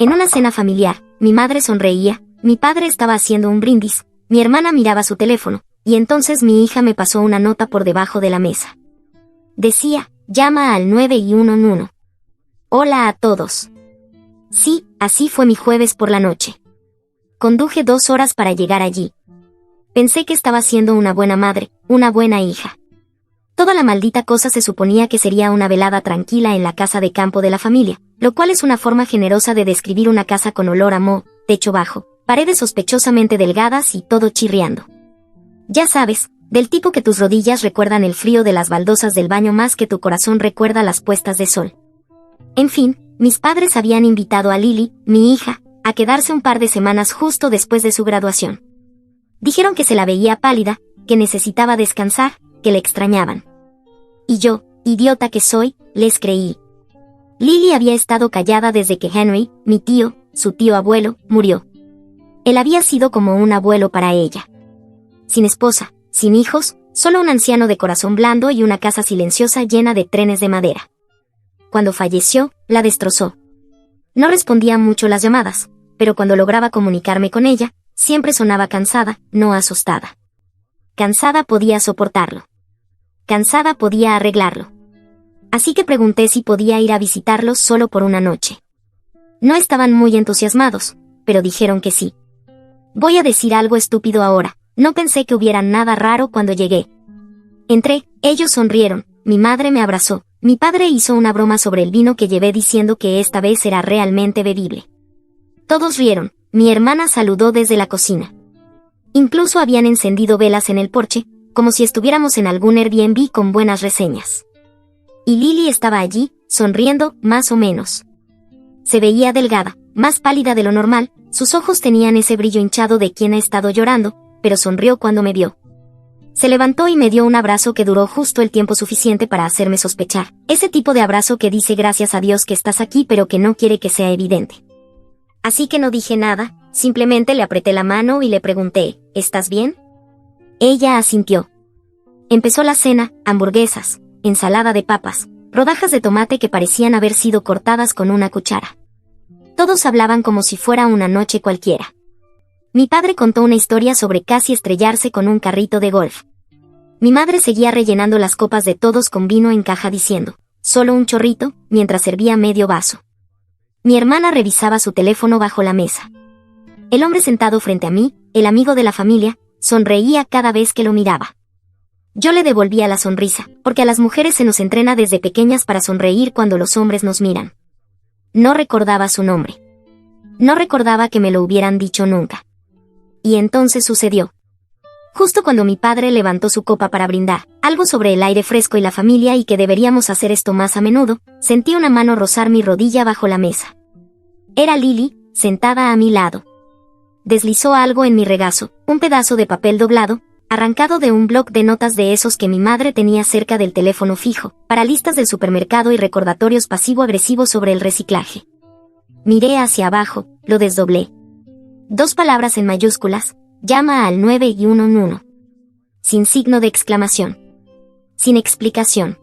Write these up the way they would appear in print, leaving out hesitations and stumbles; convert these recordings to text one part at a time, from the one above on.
En una cena familiar, mi madre sonreía, mi padre estaba haciendo un brindis, mi hermana miraba su teléfono, y entonces mi hija me pasó una nota por debajo de la mesa. Decía, llama al 911. Hola a todos. Sí, así fue mi jueves por la noche. Conduje 2 horas para llegar allí. Pensé que estaba siendo una buena madre, una buena hija. Toda la maldita cosa se suponía que sería una velada tranquila en la casa de campo de la familia, lo cual es una forma generosa de describir una casa con olor a moho, techo bajo, paredes sospechosamente delgadas y todo chirriando. Ya sabes, del tipo que tus rodillas recuerdan el frío de las baldosas del baño más que tu corazón recuerda las puestas de sol. En fin, mis padres habían invitado a Lily, mi hija, a quedarse un par de semanas justo después de su graduación. Dijeron que se la veía pálida, que necesitaba descansar, que le extrañaban. Y yo, idiota que soy, les creí. Lily había estado callada desde que Henry, mi tío, su tío abuelo, murió. Él había sido como un abuelo para ella. Sin esposa, sin hijos, solo un anciano de corazón blando y una casa silenciosa llena de trenes de madera. Cuando falleció, la destrozó. No respondía mucho las llamadas, pero cuando lograba comunicarme con ella, siempre sonaba cansada, no asustada. Cansada podía soportarlo. Cansada podía arreglarlo. Así que pregunté si podía ir a visitarlos solo por una noche. No estaban muy entusiasmados, pero dijeron que sí. Voy a decir algo estúpido ahora, no pensé que hubiera nada raro cuando llegué. Entré, ellos sonrieron, mi madre me abrazó, mi padre hizo una broma sobre el vino que llevé diciendo que esta vez era realmente bebible. Todos rieron, mi hermana saludó desde la cocina. Incluso habían encendido velas en el porche, como si estuviéramos en algún Airbnb con buenas reseñas. Y Lily estaba allí, sonriendo, más o menos. Se veía delgada, más pálida de lo normal, sus ojos tenían ese brillo hinchado de quien ha estado llorando, pero sonrió cuando me vio. Se levantó y me dio un abrazo que duró justo el tiempo suficiente para hacerme sospechar, ese tipo de abrazo que dice gracias a Dios que estás aquí pero que no quiere que sea evidente. Así que no dije nada, simplemente le apreté la mano y le pregunté, ¿estás bien? Ella asintió. Empezó la cena, hamburguesas, ensalada de papas, rodajas de tomate que parecían haber sido cortadas con una cuchara. Todos hablaban como si fuera una noche cualquiera. Mi padre contó una historia sobre casi estrellarse con un carrito de golf. Mi madre seguía rellenando las copas de todos con vino en caja diciendo, solo un chorrito, mientras servía medio vaso. Mi hermana revisaba su teléfono bajo la mesa. El hombre sentado frente a mí, el amigo de la familia, sonreía cada vez que lo miraba. Yo le devolvía la sonrisa, porque a las mujeres se nos entrena desde pequeñas para sonreír cuando los hombres nos miran. No recordaba su nombre. No recordaba que me lo hubieran dicho nunca. Y entonces sucedió. Justo cuando mi padre levantó su copa para brindar, algo sobre el aire fresco y la familia y que deberíamos hacer esto más a menudo, sentí una mano rozar mi rodilla bajo la mesa. Era Lily, sentada a mi lado. Deslizó algo en mi regazo, un pedazo de papel doblado, arrancado de un bloc de notas de esos que mi madre tenía cerca del teléfono fijo, para listas del supermercado y recordatorios pasivo-agresivos sobre el reciclaje. Miré hacia abajo, lo desdoblé. 2 palabras en mayúsculas, llama al 911. Sin signo de exclamación. Sin explicación.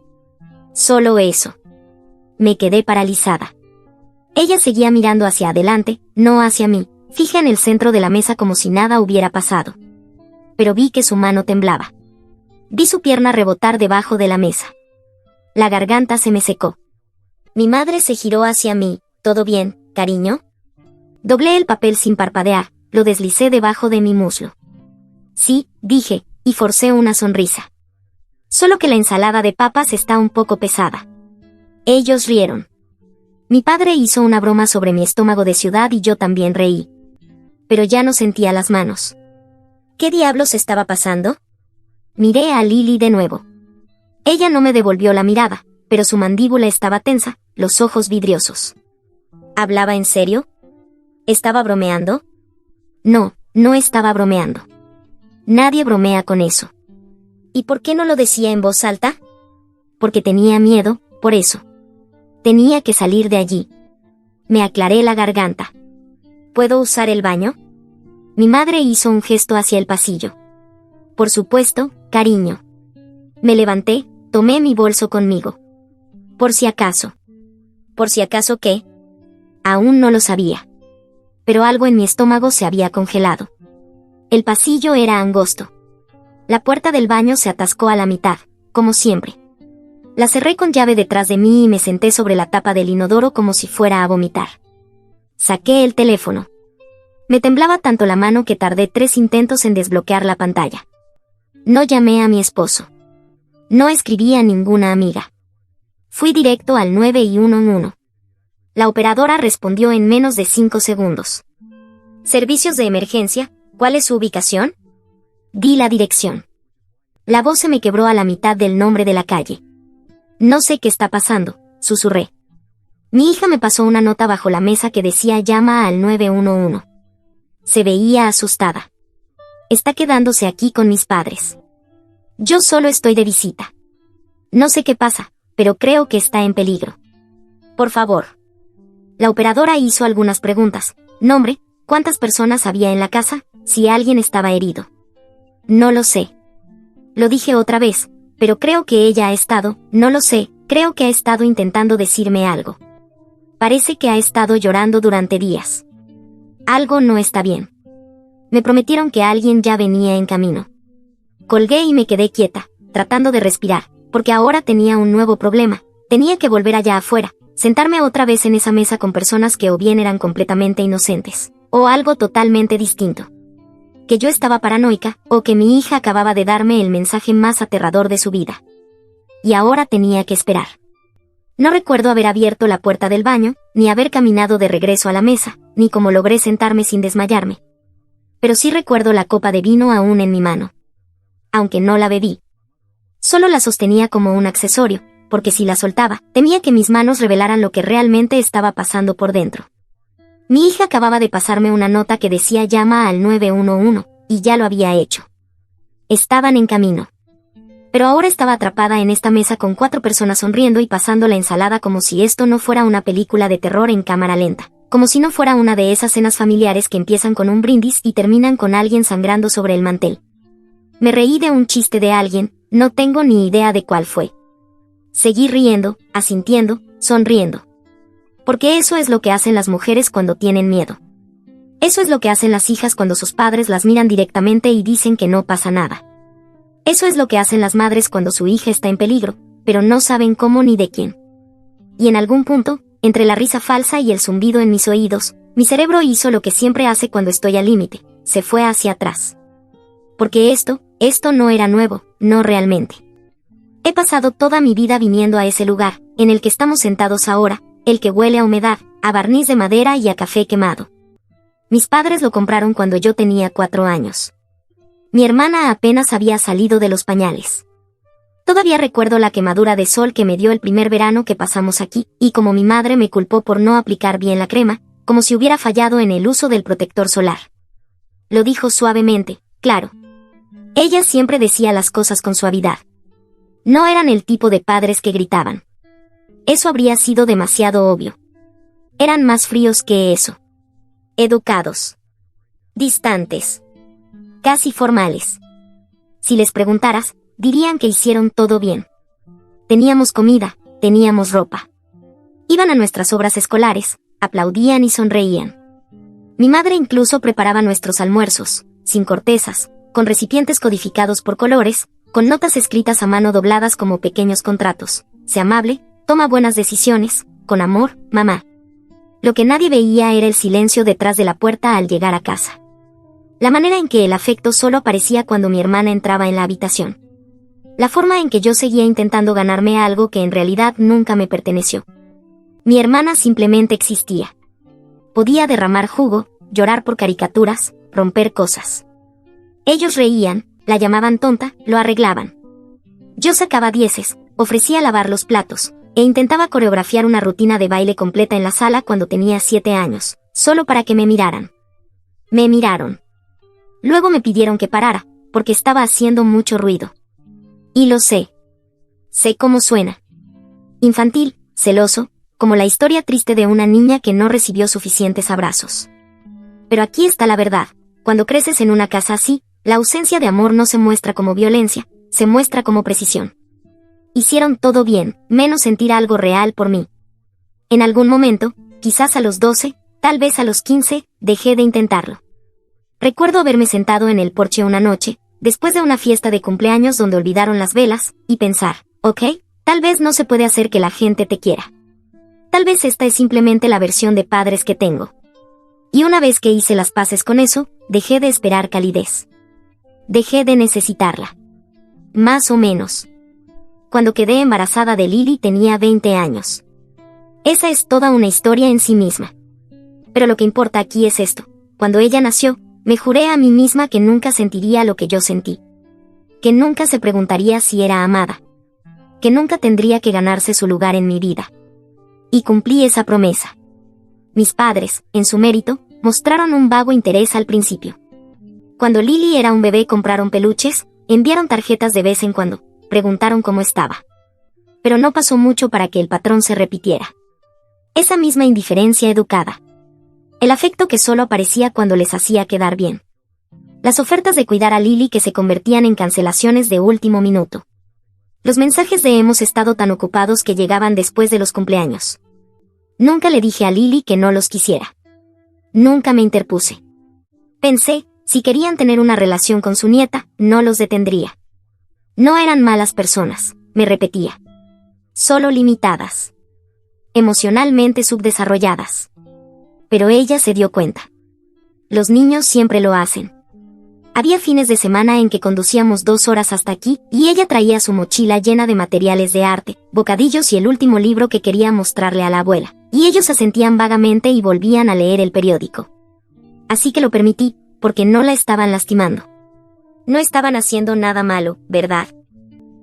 Solo eso. Me quedé paralizada. Ella seguía mirando hacia adelante, no hacia mí, fija en el centro de la mesa como si nada hubiera pasado. Pero vi que su mano temblaba. Vi su pierna rebotar debajo de la mesa. La garganta se me secó. Mi madre se giró hacia mí. ¿Todo bien, cariño? Doblé el papel sin parpadear, lo deslicé debajo de mi muslo. Sí, dije, y forcé una sonrisa. Solo que la ensalada de papas está un poco pesada. Ellos rieron. Mi padre hizo una broma sobre mi estómago de ciudad y yo también reí. Pero ya no sentía las manos. ¿Qué diablos estaba pasando? Miré a Lily de nuevo. Ella no me devolvió la mirada, pero su mandíbula estaba tensa, los ojos vidriosos. ¿Hablaba en serio? ¿Estaba bromeando? No, no estaba bromeando. Nadie bromea con eso. ¿Y por qué no lo decía en voz alta? Porque tenía miedo, por eso. Tenía que salir de allí. Me aclaré la garganta. ¿Puedo usar el baño? Mi madre hizo un gesto hacia el pasillo. Por supuesto, cariño. Me levanté, tomé mi bolso conmigo. Por si acaso. ¿Por si acaso qué? Aún no lo sabía. Pero algo en mi estómago se había congelado. El pasillo era angosto. La puerta del baño se atascó a la mitad, como siempre. La cerré con llave detrás de mí y me senté sobre la tapa del inodoro como si fuera a vomitar. Saqué el teléfono. Me temblaba tanto la mano que tardé 3 intentos en desbloquear la pantalla. No llamé a mi esposo. No escribí a ninguna amiga. Fui directo al 911. La operadora respondió en menos de 5 segundos. ¿Servicios de emergencia? ¿Cuál es su ubicación? Di la dirección. La voz se me quebró a la mitad del nombre de la calle. No sé qué está pasando, susurré. Mi hija me pasó una nota bajo la mesa que decía llama al 911. Se veía asustada. Está quedándose aquí con mis padres. Yo solo estoy de visita. No sé qué pasa, pero creo que está en peligro. Por favor. La operadora hizo algunas preguntas. Nombre, cuántas personas había en la casa, si alguien estaba herido. No lo sé. Lo dije otra vez, pero creo que ella ha estado, no lo sé, creo que ha estado intentando decirme algo. Parece que ha estado llorando durante días. Algo no está bien. Me prometieron que alguien ya venía en camino. Colgué y me quedé quieta, tratando de respirar, porque ahora tenía un nuevo problema. Tenía que volver allá afuera, sentarme otra vez en esa mesa con personas que o bien eran completamente inocentes, o algo totalmente distinto. Que yo estaba paranoica, o que mi hija acababa de darme el mensaje más aterrador de su vida. Y ahora tenía que esperar. No recuerdo haber abierto la puerta del baño, ni haber caminado de regreso a la mesa, ni cómo logré sentarme sin desmayarme. Pero sí recuerdo la copa de vino aún en mi mano. Aunque no la bebí. Solo la sostenía como un accesorio, porque si la soltaba, temía que mis manos revelaran lo que realmente estaba pasando por dentro. Mi hija acababa de pasarme una nota que decía llama al 911, y ya lo había hecho. Estaban en camino. Pero ahora estaba atrapada en esta mesa con 4 personas sonriendo y pasando la ensalada como si esto no fuera una película de terror en cámara lenta, como si no fuera una de esas cenas familiares que empiezan con un brindis y terminan con alguien sangrando sobre el mantel. Me reí de un chiste de alguien, no tengo ni idea de cuál fue. Seguí riendo, asintiendo, sonriendo. Porque eso es lo que hacen las mujeres cuando tienen miedo. Eso es lo que hacen las hijas cuando sus padres las miran directamente y dicen que no pasa nada. Eso es lo que hacen las madres cuando su hija está en peligro, pero no saben cómo ni de quién. Y en algún punto, entre la risa falsa y el zumbido en mis oídos, mi cerebro hizo lo que siempre hace cuando estoy al límite, se fue hacia atrás. Porque esto no era nuevo, no realmente. He pasado toda mi vida viniendo a ese lugar, en el que estamos sentados ahora, el que huele a humedad, a barniz de madera y a café quemado. Mis padres lo compraron cuando yo tenía 4 años. Mi hermana apenas había salido de los pañales. Todavía recuerdo la quemadura de sol que me dio el primer verano que pasamos aquí, y como mi madre me culpó por no aplicar bien la crema, como si hubiera fallado en el uso del protector solar. Lo dijo suavemente, claro. Ella siempre decía las cosas con suavidad. No eran el tipo de padres que gritaban. Eso habría sido demasiado obvio. Eran más fríos que eso. Educados. Distantes. Casi formales. Si les preguntaras, dirían que hicieron todo bien. Teníamos comida, teníamos ropa. Iban a nuestras obras escolares, aplaudían y sonreían. Mi madre incluso preparaba nuestros almuerzos, sin cortezas, con recipientes codificados por colores, con notas escritas a mano dobladas como pequeños contratos. Sé amable, toma buenas decisiones, con amor, mamá. Lo que nadie veía era el silencio detrás de la puerta al llegar a casa. La manera en que el afecto solo aparecía cuando mi hermana entraba en la habitación. La forma en que yo seguía intentando ganarme algo que en realidad nunca me perteneció. Mi hermana simplemente existía. Podía derramar jugo, llorar por caricaturas, romper cosas. Ellos reían, la llamaban tonta, lo arreglaban. Yo sacaba 10, ofrecía lavar los platos, e intentaba coreografiar una rutina de baile completa en la sala cuando tenía 7 años, solo para que me miraran. Me miraron. Luego me pidieron que parara, porque estaba haciendo mucho ruido. Y lo sé. Sé cómo suena. Infantil, celoso, como la historia triste de una niña que no recibió suficientes abrazos. Pero aquí está la verdad, cuando creces en una casa así, la ausencia de amor no se muestra como violencia, se muestra como precisión. Hicieron todo bien, menos sentir algo real por mí. En algún momento, quizás a los 12, tal vez a los 15, dejé de intentarlo. Recuerdo haberme sentado en el porche una noche, después de una fiesta de cumpleaños donde olvidaron las velas, y pensar, ok, tal vez no se puede hacer que la gente te quiera. Tal vez esta es simplemente la versión de padres que tengo. Y una vez que hice las paces con eso, dejé de esperar calidez. Dejé de necesitarla. Más o menos. Cuando quedé embarazada de Lily tenía 20 años. Esa es toda una historia en sí misma. Pero lo que importa aquí es esto. Cuando ella nació, me juré a mí misma que nunca sentiría lo que yo sentí. Que nunca se preguntaría si era amada. Que nunca tendría que ganarse su lugar en mi vida. Y cumplí esa promesa. Mis padres, en su mérito, mostraron un vago interés al principio. Cuando Lily era un bebé compraron peluches, enviaron tarjetas de vez en cuando, preguntaron cómo estaba. Pero no pasó mucho para que el patrón se repitiera. Esa misma indiferencia educada. El afecto que solo aparecía cuando les hacía quedar bien. Las ofertas de cuidar a Lily que se convertían en cancelaciones de último minuto. Los mensajes de hemos estado tan ocupados que llegaban después de los cumpleaños. Nunca le dije a Lily que no los quisiera. Nunca me interpuse. Pensé, si querían tener una relación con su nieta, no los detendría. No eran malas personas, me repetía. Solo limitadas. Emocionalmente subdesarrolladas. Pero ella se dio cuenta. Los niños siempre lo hacen. Había fines de semana en que conducíamos 2 horas hasta aquí, y ella traía su mochila llena de materiales de arte, bocadillos y el último libro que quería mostrarle a la abuela, y ellos asentían vagamente y volvían a leer el periódico. Así que lo permití, porque no la estaban lastimando. No estaban haciendo nada malo, ¿verdad?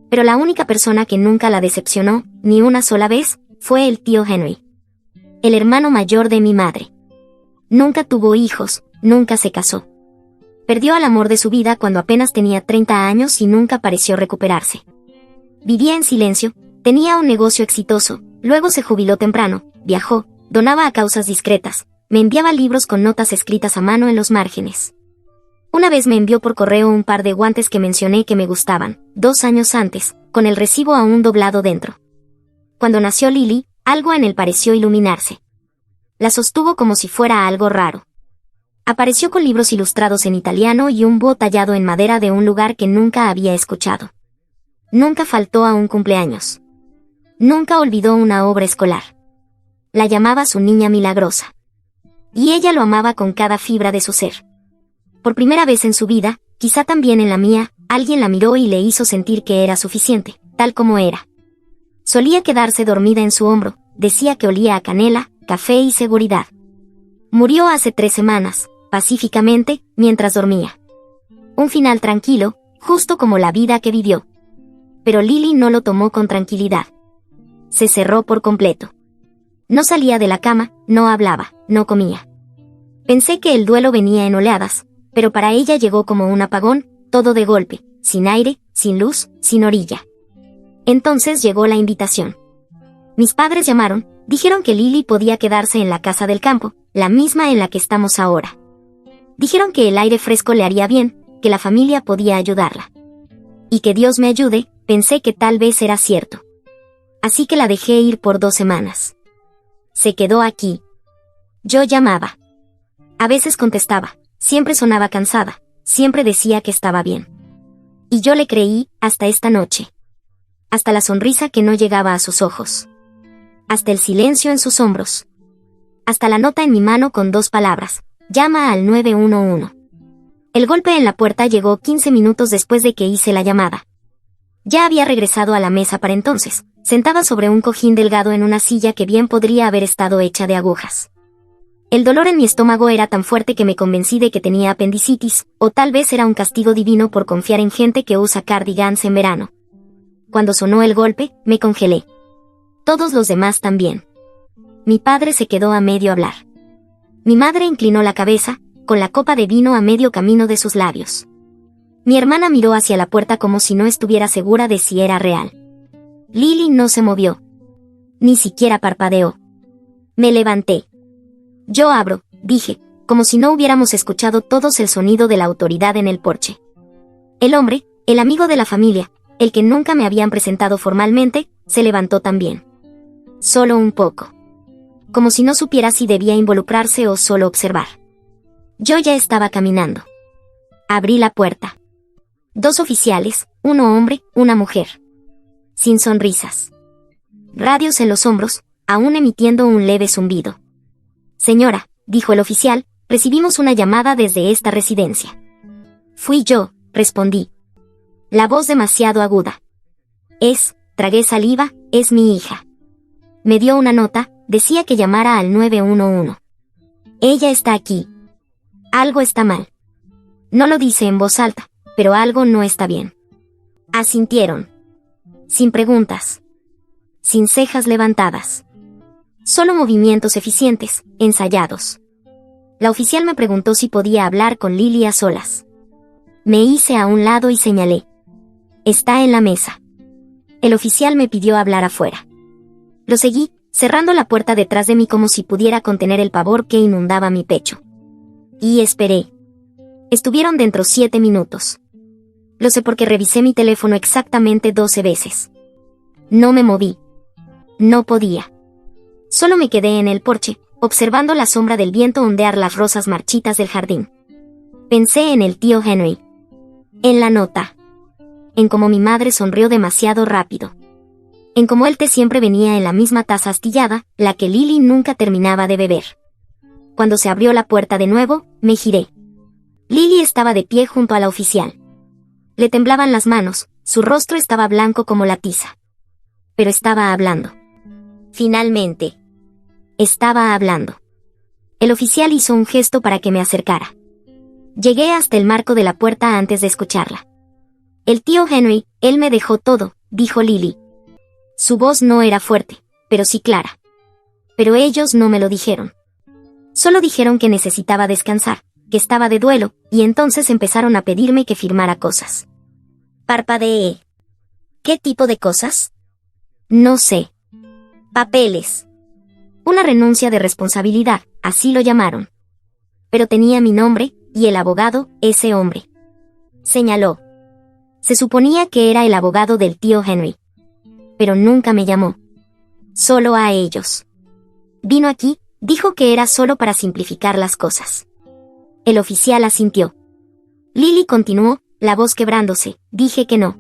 Pero la única persona que nunca la decepcionó, ni una sola vez, fue el tío Henry. El hermano mayor de mi madre. Nunca tuvo hijos, nunca se casó. Perdió al amor de su vida cuando apenas tenía 30 años y nunca pareció recuperarse. Vivía en silencio, tenía un negocio exitoso, luego se jubiló temprano, viajó, donaba a causas discretas, me enviaba libros con notas escritas a mano en los márgenes. Una vez me envió por correo un par de guantes que mencioné que me gustaban, 2 años antes, con el recibo aún doblado dentro. Cuando nació Lily, algo en él pareció iluminarse. La sostuvo como si fuera algo raro. Apareció con libros ilustrados en italiano y un búho tallado en madera de un lugar que nunca había escuchado. Nunca faltó a un cumpleaños. Nunca olvidó una obra escolar. La llamaba su niña milagrosa. Y ella lo amaba con cada fibra de su ser. Por primera vez en su vida, quizá también en la mía, alguien la miró y le hizo sentir que era suficiente, tal como era. Solía quedarse dormida en su hombro, decía que olía a canela, café y seguridad. Murió hace 3 semanas, pacíficamente, mientras dormía. Un final tranquilo, justo como la vida que vivió. Pero Lily no lo tomó con tranquilidad. Se cerró por completo. No salía de la cama, no hablaba, no comía. Pensé que el duelo venía en oleadas, pero para ella llegó como un apagón, todo de golpe, sin aire, sin luz, sin orilla. Entonces llegó la invitación. Mis padres llamaron, dijeron que Lily podía quedarse en la casa del campo, la misma en la que estamos ahora. Dijeron que el aire fresco le haría bien, que la familia podía ayudarla. Y que Dios me ayude, pensé que tal vez era cierto. Así que la dejé ir por 2 semanas. Se quedó aquí. Yo llamaba. A veces contestaba, siempre sonaba cansada, siempre decía que estaba bien. Y yo le creí, hasta esta noche. Hasta la sonrisa que no llegaba a sus ojos. Hasta el silencio en sus hombros. Hasta la nota en mi mano con 2 palabras, llama al 911. El golpe en la puerta llegó 15 minutos después de que hice la llamada. Ya había regresado a la mesa para entonces, sentada sobre un cojín delgado en una silla que bien podría haber estado hecha de agujas. El dolor en mi estómago era tan fuerte que me convencí de que tenía apendicitis, o tal vez era un castigo divino por confiar en gente que usa cardigans en verano. Cuando sonó el golpe, me congelé. Todos los demás también. Mi padre se quedó a medio hablar. Mi madre inclinó la cabeza, con la copa de vino a medio camino de sus labios. Mi hermana miró hacia la puerta como si no estuviera segura de si era real. Lily no se movió. Ni siquiera parpadeó. Me levanté. Yo abro, dije, como si no hubiéramos escuchado todos el sonido de la autoridad en el porche. El hombre, el amigo de la familia, el que nunca me habían presentado formalmente, se levantó también. Solo un poco. como si no supiera si debía involucrarse o solo observar. Yo ya estaba caminando. Abrí la puerta. 2 oficiales, uno hombre, una mujer. Sin sonrisas. Radios en los hombros, aún emitiendo un leve zumbido. Señora, dijo el oficial, recibimos una llamada desde esta residencia. Fui yo, respondí. La voz demasiado aguda. Tragué saliva, es mi hija. Me dio una nota, decía que llamara al 911. Ella está aquí. Algo está mal. No lo dice en voz alta, pero algo no está bien. Asintieron. Sin preguntas. Sin cejas levantadas. Solo movimientos eficientes, ensayados. La oficial me preguntó si podía hablar con Lily a solas. Me hice a un lado y señalé. Está en la mesa. El oficial me pidió hablar afuera. Lo seguí, cerrando la puerta detrás de mí como si pudiera contener el pavor que inundaba mi pecho. Y esperé. Estuvieron dentro 7 minutos. Lo sé porque revisé mi teléfono exactamente 12 veces. No me moví. No podía. Solo me quedé en el porche, observando la sombra del viento ondear las rosas marchitas del jardín. Pensé en el tío Henry. En la nota. En cómo mi madre sonrió demasiado rápido. En cómo el té siempre venía en la misma taza astillada, la que Lily nunca terminaba de beber. Cuando se abrió la puerta de nuevo, me giré. Lily estaba de pie junto a la oficial. Le temblaban las manos, su rostro estaba blanco como la tiza. Pero estaba hablando. Finalmente. Estaba hablando. El oficial hizo un gesto para que me acercara. Llegué hasta el marco de la puerta antes de escucharla. El tío Henry, él me dejó todo, dijo Lily. Su voz no era fuerte, pero sí clara. Pero ellos no me lo dijeron. Solo dijeron que necesitaba descansar, que estaba de duelo, y entonces empezaron a pedirme que firmara cosas. Parpadeé. ¿Qué tipo de cosas? No sé. Papeles. Una renuncia de responsabilidad, así lo llamaron. Pero tenía mi nombre, y el abogado, ese hombre. Señaló. Se suponía que era el abogado del tío Henry. Pero nunca me llamó. Solo a ellos. Vino aquí, dijo que era solo para simplificar las cosas. El oficial asintió. Lily continuó, la voz quebrándose, dije que no.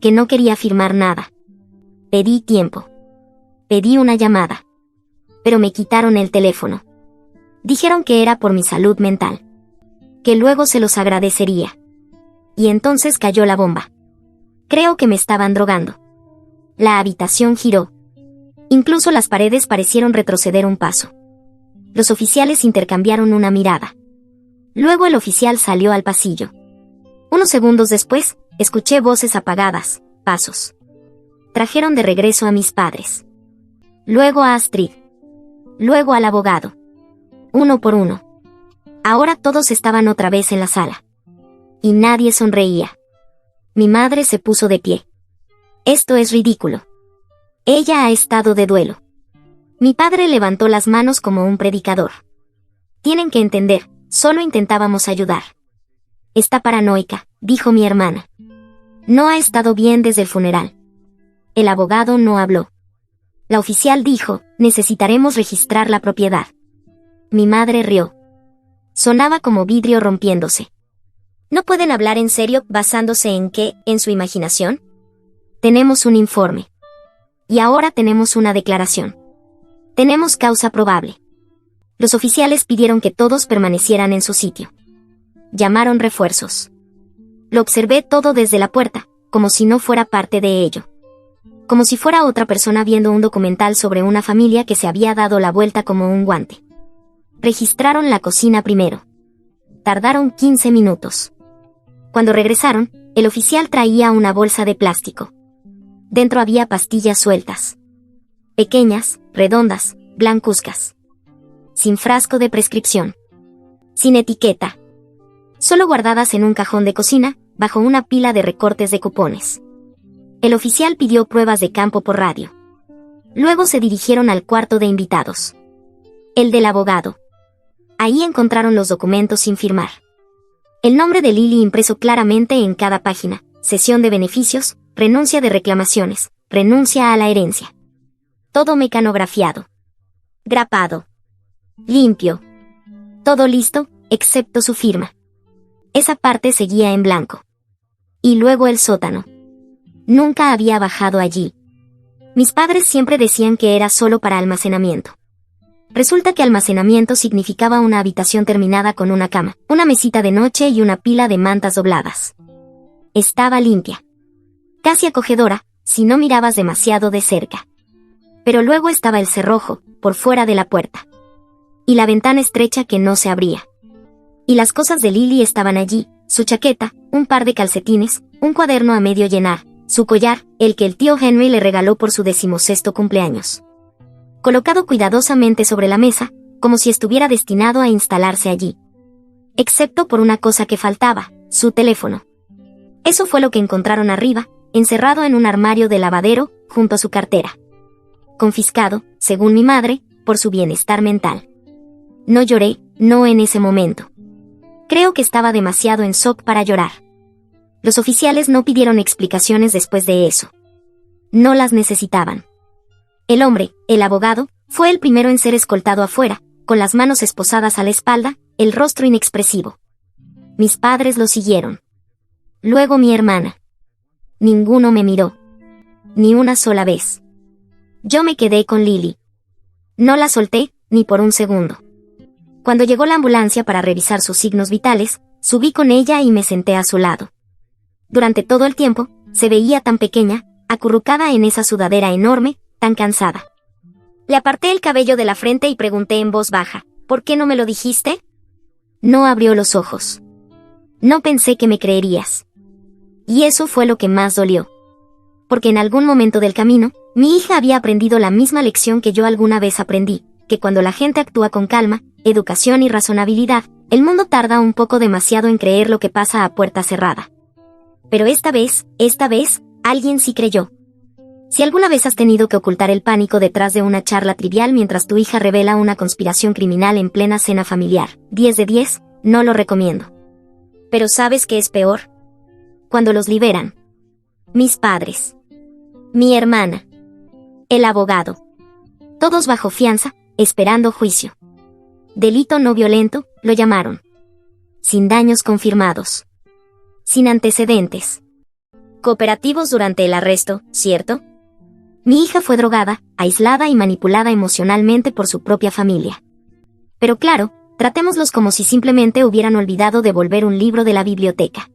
Que no quería firmar nada. Pedí tiempo. Pedí una llamada. Pero me quitaron el teléfono. Dijeron que era por mi salud mental. Que luego se los agradecería. Y entonces cayó la bomba. Creo que me estaban drogando. La habitación giró. Incluso las paredes parecieron retroceder un paso. Los oficiales intercambiaron una mirada. Luego el oficial salió al pasillo. Unos segundos después, escuché voces apagadas, pasos. Trajeron de regreso a mis padres. Luego a Astrid. Luego al abogado. Uno por uno. Ahora todos estaban otra vez en la sala. Y nadie sonreía. Mi madre se puso de pie. Esto es ridículo. Ella ha estado de duelo. Mi padre levantó las manos como un predicador. Tienen que entender, solo intentábamos ayudar. Está paranoica, dijo mi hermana. No ha estado bien desde el funeral. El abogado no habló. La oficial dijo, necesitaremos registrar la propiedad. Mi madre rió. Sonaba como vidrio rompiéndose. ¿No pueden hablar en serio basándose en qué, en su imaginación? Tenemos un informe. Y ahora tenemos una declaración. Tenemos causa probable. Los oficiales pidieron que todos permanecieran en su sitio. Llamaron refuerzos. Lo observé todo desde la puerta, como si no fuera parte de ello. Como si fuera otra persona viendo un documental sobre una familia que se había dado la vuelta como un guante. Registraron la cocina primero. Tardaron 15 minutos. Cuando regresaron, el oficial traía una bolsa de plástico. Dentro había pastillas sueltas. Pequeñas, redondas, blancuzcas. Sin frasco de prescripción. Sin etiqueta. Solo guardadas en un cajón de cocina, bajo una pila de recortes de cupones. El oficial pidió pruebas de campo por radio. Luego se dirigieron al cuarto de invitados. El del abogado. Ahí encontraron los documentos sin firmar. El nombre de Lily impreso claramente en cada página, cesión de beneficios, renuncia de reclamaciones, renuncia a la herencia. Todo mecanografiado. grapado, limpio. Todo listo, excepto su firma. Esa parte seguía en blanco. Y luego el sótano. Nunca había bajado allí. Mis padres siempre decían que era solo para almacenamiento. Resulta que almacenamiento significaba una habitación terminada con una cama, una mesita de noche y una pila de mantas dobladas. Estaba limpia. Casi acogedora, si no mirabas demasiado de cerca. Pero luego estaba el cerrojo, por fuera de la puerta. Y la ventana estrecha que no se abría. Y las cosas de Lily estaban allí, su chaqueta, un par de calcetines, un cuaderno a medio llenar, su collar, el que el tío Henry le regaló por su 16º cumpleaños. Colocado cuidadosamente sobre la mesa, como si estuviera destinado a instalarse allí. Excepto por una cosa que faltaba, su teléfono. Eso fue lo que encontraron arriba, encerrado en un armario de lavadero, junto a su cartera. Confiscado, según mi madre, por su bienestar mental. No lloré, no en ese momento. Creo que estaba demasiado en shock para llorar. Los oficiales no pidieron explicaciones después de eso. No las necesitaban. El hombre, el abogado, fue el primero en ser escoltado afuera, con las manos esposadas a la espalda, el rostro inexpresivo. Mis padres lo siguieron. Luego mi hermana. Ninguno me miró. Ni una sola vez. Yo me quedé con Lily. No la solté, ni por un segundo. Cuando llegó la ambulancia para revisar sus signos vitales, subí con ella y me senté a su lado. Durante todo el tiempo, se veía tan pequeña, acurrucada en esa sudadera enorme, tan cansada. Le aparté el cabello de la frente y pregunté en voz baja, ¿por qué no me lo dijiste? No abrió los ojos. No pensé que me creerías. Y eso fue lo que más dolió. Porque en algún momento del camino, mi hija había aprendido la misma lección que yo alguna vez aprendí, que cuando la gente actúa con calma, educación y razonabilidad, el mundo tarda un poco demasiado en creer lo que pasa a puerta cerrada. Pero esta vez, alguien sí creyó. Si alguna vez has tenido que ocultar el pánico detrás de una charla trivial mientras tu hija revela una conspiración criminal en plena cena familiar, 10 de 10, no lo recomiendo. Pero ¿sabes qué es peor? Cuando los liberan. Mis padres. Mi hermana. El abogado. Todos bajo fianza, esperando juicio. Delito no violento, lo llamaron. Sin daños confirmados. Sin antecedentes. Cooperativos durante el arresto, ¿cierto? Mi hija fue drogada, aislada y manipulada emocionalmente por su propia familia. Pero claro, tratémoslos como si simplemente hubieran olvidado devolver un libro de la biblioteca.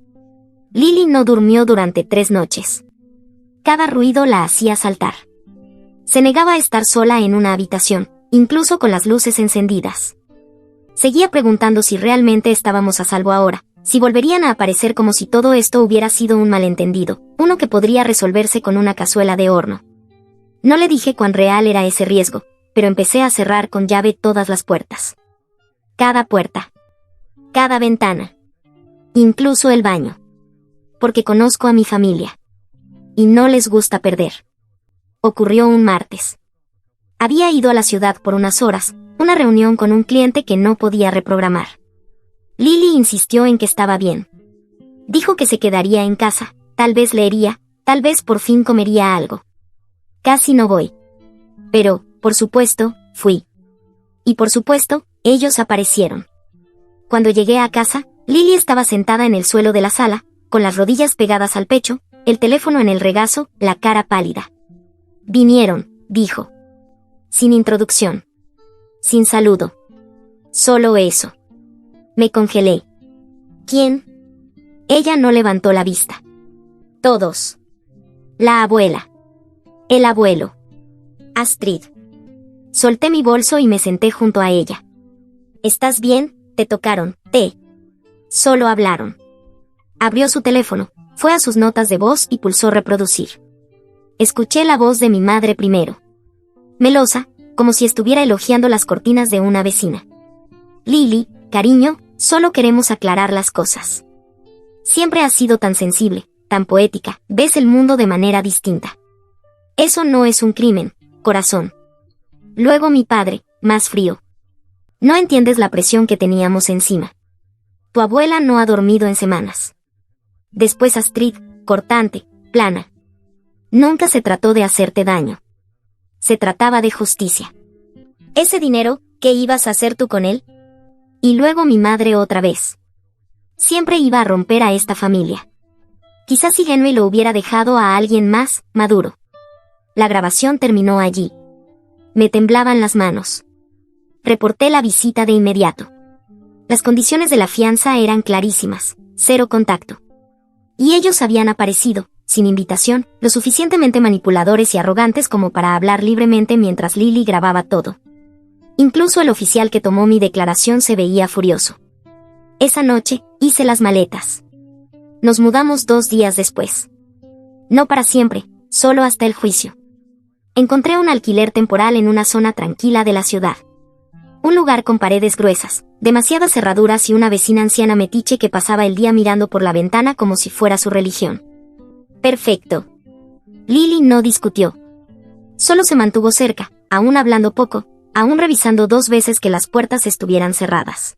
Lily no durmió durante 3 noches. Cada ruido la hacía saltar. Se negaba a estar sola en una habitación, incluso con las luces encendidas. Seguía preguntando si realmente estábamos a salvo ahora, si volverían a aparecer como si todo esto hubiera sido un malentendido, uno que podría resolverse con una cazuela de horno. No le dije cuán real era ese riesgo, pero empecé a cerrar con llave todas las puertas. Cada puerta. Cada ventana. Incluso el baño. Porque conozco a mi familia. Y no les gusta perder. Ocurrió un martes. Había ido a la ciudad por unas horas, una reunión con un cliente que no podía reprogramar. Lily insistió en que estaba bien. Dijo que se quedaría en casa, tal vez leería, tal vez por fin comería algo. Casi no voy. Pero, por supuesto, fui. Y por supuesto, ellos aparecieron. Cuando llegué a casa, Lily estaba sentada en el suelo de la sala, con las rodillas pegadas al pecho, el teléfono en el regazo, la cara pálida. Vinieron, dijo. Sin introducción. Sin saludo. Solo eso. Me congelé. ¿Quién? Ella no levantó la vista. Todos. La abuela. El abuelo. Astrid. Solté mi bolso y me senté junto a ella. ¿Estás bien? Te tocaron, Solo hablaron. Abrió su teléfono, fue a sus notas de voz y pulsó reproducir. Escuché la voz de mi madre primero. Melosa, como si estuviera elogiando las cortinas de una vecina. Lily, cariño, solo queremos aclarar las cosas. Siempre has sido tan sensible, tan poética, ves el mundo de manera distinta. Eso no es un crimen, corazón. Luego mi padre, más frío. No entiendes la presión que teníamos encima. Tu abuela no ha dormido en semanas. Después Astrid, cortante, plana. Nunca se trató de hacerte daño. Se trataba de justicia. Ese dinero, ¿qué ibas a hacer tú con él? Y luego mi madre otra vez. Siempre iba a romper a esta familia. Quizás si Henry lo hubiera dejado a alguien más maduro. La grabación terminó allí. Me temblaban las manos. Reporté la visita de inmediato. Las condiciones de la fianza eran clarísimas, 0 contacto. Y ellos habían aparecido, sin invitación, lo suficientemente manipuladores y arrogantes como para hablar libremente mientras Lily grababa todo. Incluso el oficial que tomó mi declaración se veía furioso. Esa noche, hice las maletas. Nos mudamos 2 días después. No para siempre, solo hasta el juicio. Encontré un alquiler temporal en una zona tranquila de la ciudad. Un lugar con paredes gruesas, demasiadas cerraduras y una vecina anciana metiche que pasaba el día mirando por la ventana como si fuera su religión. Perfecto. Lily no discutió. Solo se mantuvo cerca, aún hablando poco, aún revisando 2 veces que las puertas estuvieran cerradas.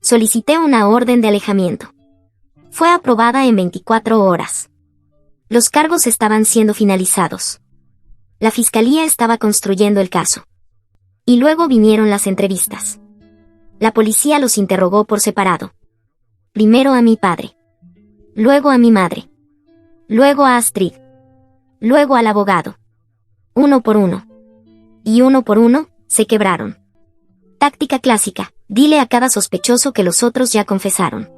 Solicité una orden de alejamiento. Fue aprobada en 24 horas. Los cargos estaban siendo finalizados. La fiscalía estaba construyendo el caso. Y luego vinieron las entrevistas. La policía los interrogó por separado. Primero a mi padre. Luego a mi madre. Luego a Astrid. Luego al abogado. Uno por uno. Y uno por uno, se quebraron. Táctica clásica, dile a cada sospechoso que los otros ya confesaron.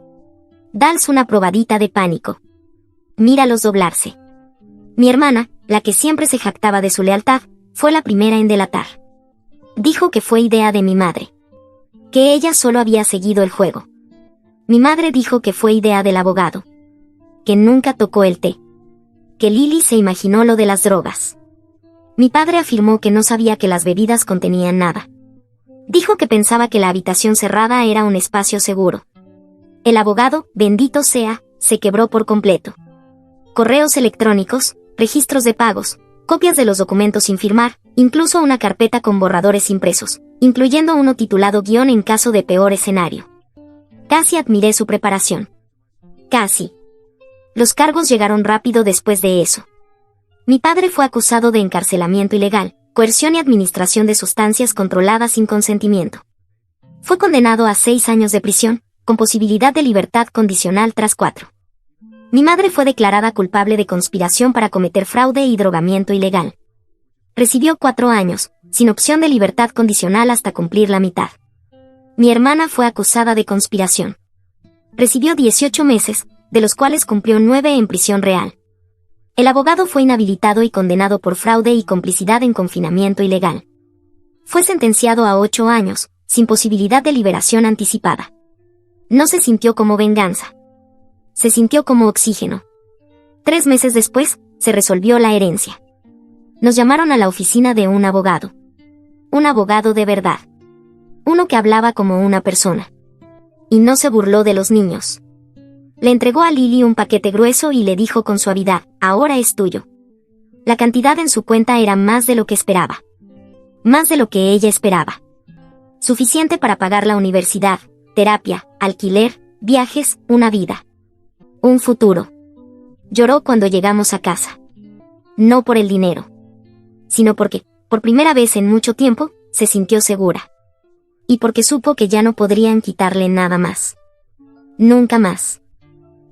Dales una probadita de pánico. Míralos doblarse. Mi hermana, la que siempre se jactaba de su lealtad, fue la primera en delatar. Dijo que fue idea de mi madre. Que ella solo había seguido el juego. Mi madre dijo que fue idea del abogado. Que nunca tocó el té. Que Lily se imaginó lo de las drogas. Mi padre afirmó que no sabía que las bebidas contenían nada. Dijo que pensaba que la habitación cerrada era un espacio seguro. El abogado, bendito sea, se quebró por completo. Correos electrónicos, registros de pagos, copias de los documentos sin firmar, incluso una carpeta con borradores impresos, incluyendo uno titulado guión en caso de peor escenario. Casi admiré su preparación. Casi. Los cargos llegaron rápido después de eso. Mi padre fue acusado de encarcelamiento ilegal, coerción y administración de sustancias controladas sin consentimiento. Fue condenado a 6 años de prisión, con posibilidad de libertad condicional tras 4. Mi madre fue declarada culpable de conspiración para cometer fraude y drogamiento ilegal. Recibió 4 años, sin opción de libertad condicional hasta cumplir la mitad. Mi hermana fue acusada de conspiración. Recibió 18 meses, de los cuales cumplió 9 en prisión real. El abogado fue inhabilitado y condenado por fraude y complicidad en confinamiento ilegal. Fue sentenciado a 8 años, sin posibilidad de liberación anticipada. No se sintió como venganza. Se sintió como oxígeno. 3 meses después, se resolvió la herencia. Nos llamaron a la oficina de un abogado. Un abogado de verdad. Uno que hablaba como una persona. Y no se burló de los niños. Le entregó a Lily un paquete grueso y le dijo con suavidad, ahora es tuyo. La cantidad en su cuenta era más de lo que esperaba. Más de lo que ella esperaba. Suficiente para pagar la universidad, terapia, alquiler, viajes, una vida. Un futuro. Lloró cuando llegamos a casa. No por el dinero. Sino porque, por primera vez en mucho tiempo, se sintió segura. Y porque supo que ya no podrían quitarle nada más. Nunca más.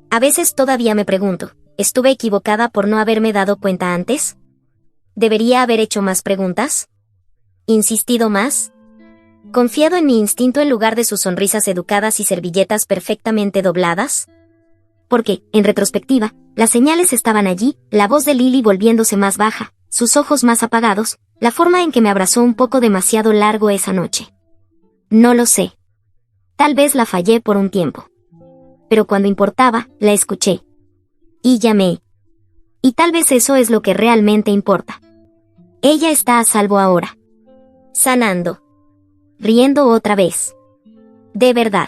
A veces todavía me pregunto, ¿estuve equivocada por no haberme dado cuenta antes? ¿Debería haber hecho más preguntas? ¿Insistido más? ¿Confiado en mi instinto en lugar de sus sonrisas educadas y servilletas perfectamente dobladas? Porque, en retrospectiva, las señales estaban allí, la voz de Lily volviéndose más baja, sus ojos más apagados, la forma en que me abrazó un poco demasiado largo esa noche. No lo sé. Tal vez la fallé por un tiempo. Pero cuando importaba, la escuché. Y llamé. Y tal vez eso es lo que realmente importa. Ella está a salvo ahora. Sanando. Riendo otra vez. De verdad.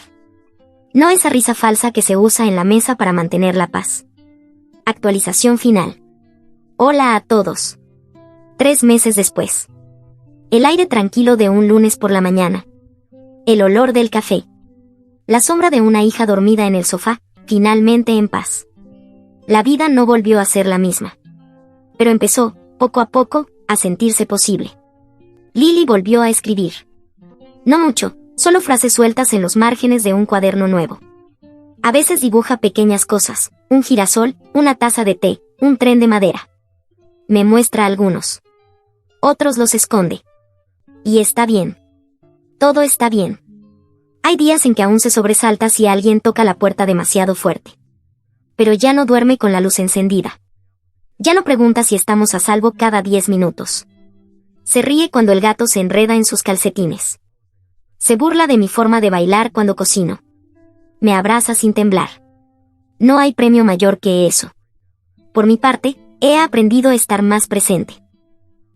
No esa risa falsa que se usa en la mesa para mantener la paz. Actualización final. Hola a todos. 3 meses después. El aire tranquilo de un lunes por la mañana. El olor del café. La sombra de una hija dormida en el sofá, finalmente en paz. La vida no volvió a ser la misma. Pero empezó, poco a poco, a sentirse posible. Lily volvió a escribir. No mucho, solo frases sueltas en los márgenes de un cuaderno nuevo. A veces dibuja pequeñas cosas, un girasol, una taza de té, un tren de madera. Me muestra algunos. Otros los esconde. Y está bien. Todo está bien. Hay días en que aún se sobresalta si alguien toca la puerta demasiado fuerte. Pero ya no duerme con la luz encendida. Ya no pregunta si estamos a salvo cada 10 minutos. Se ríe cuando el gato se enreda en sus calcetines. Se burla de mi forma de bailar cuando cocino. Me abraza sin temblar. No hay premio mayor que eso. Por mi parte, he aprendido a estar más presente.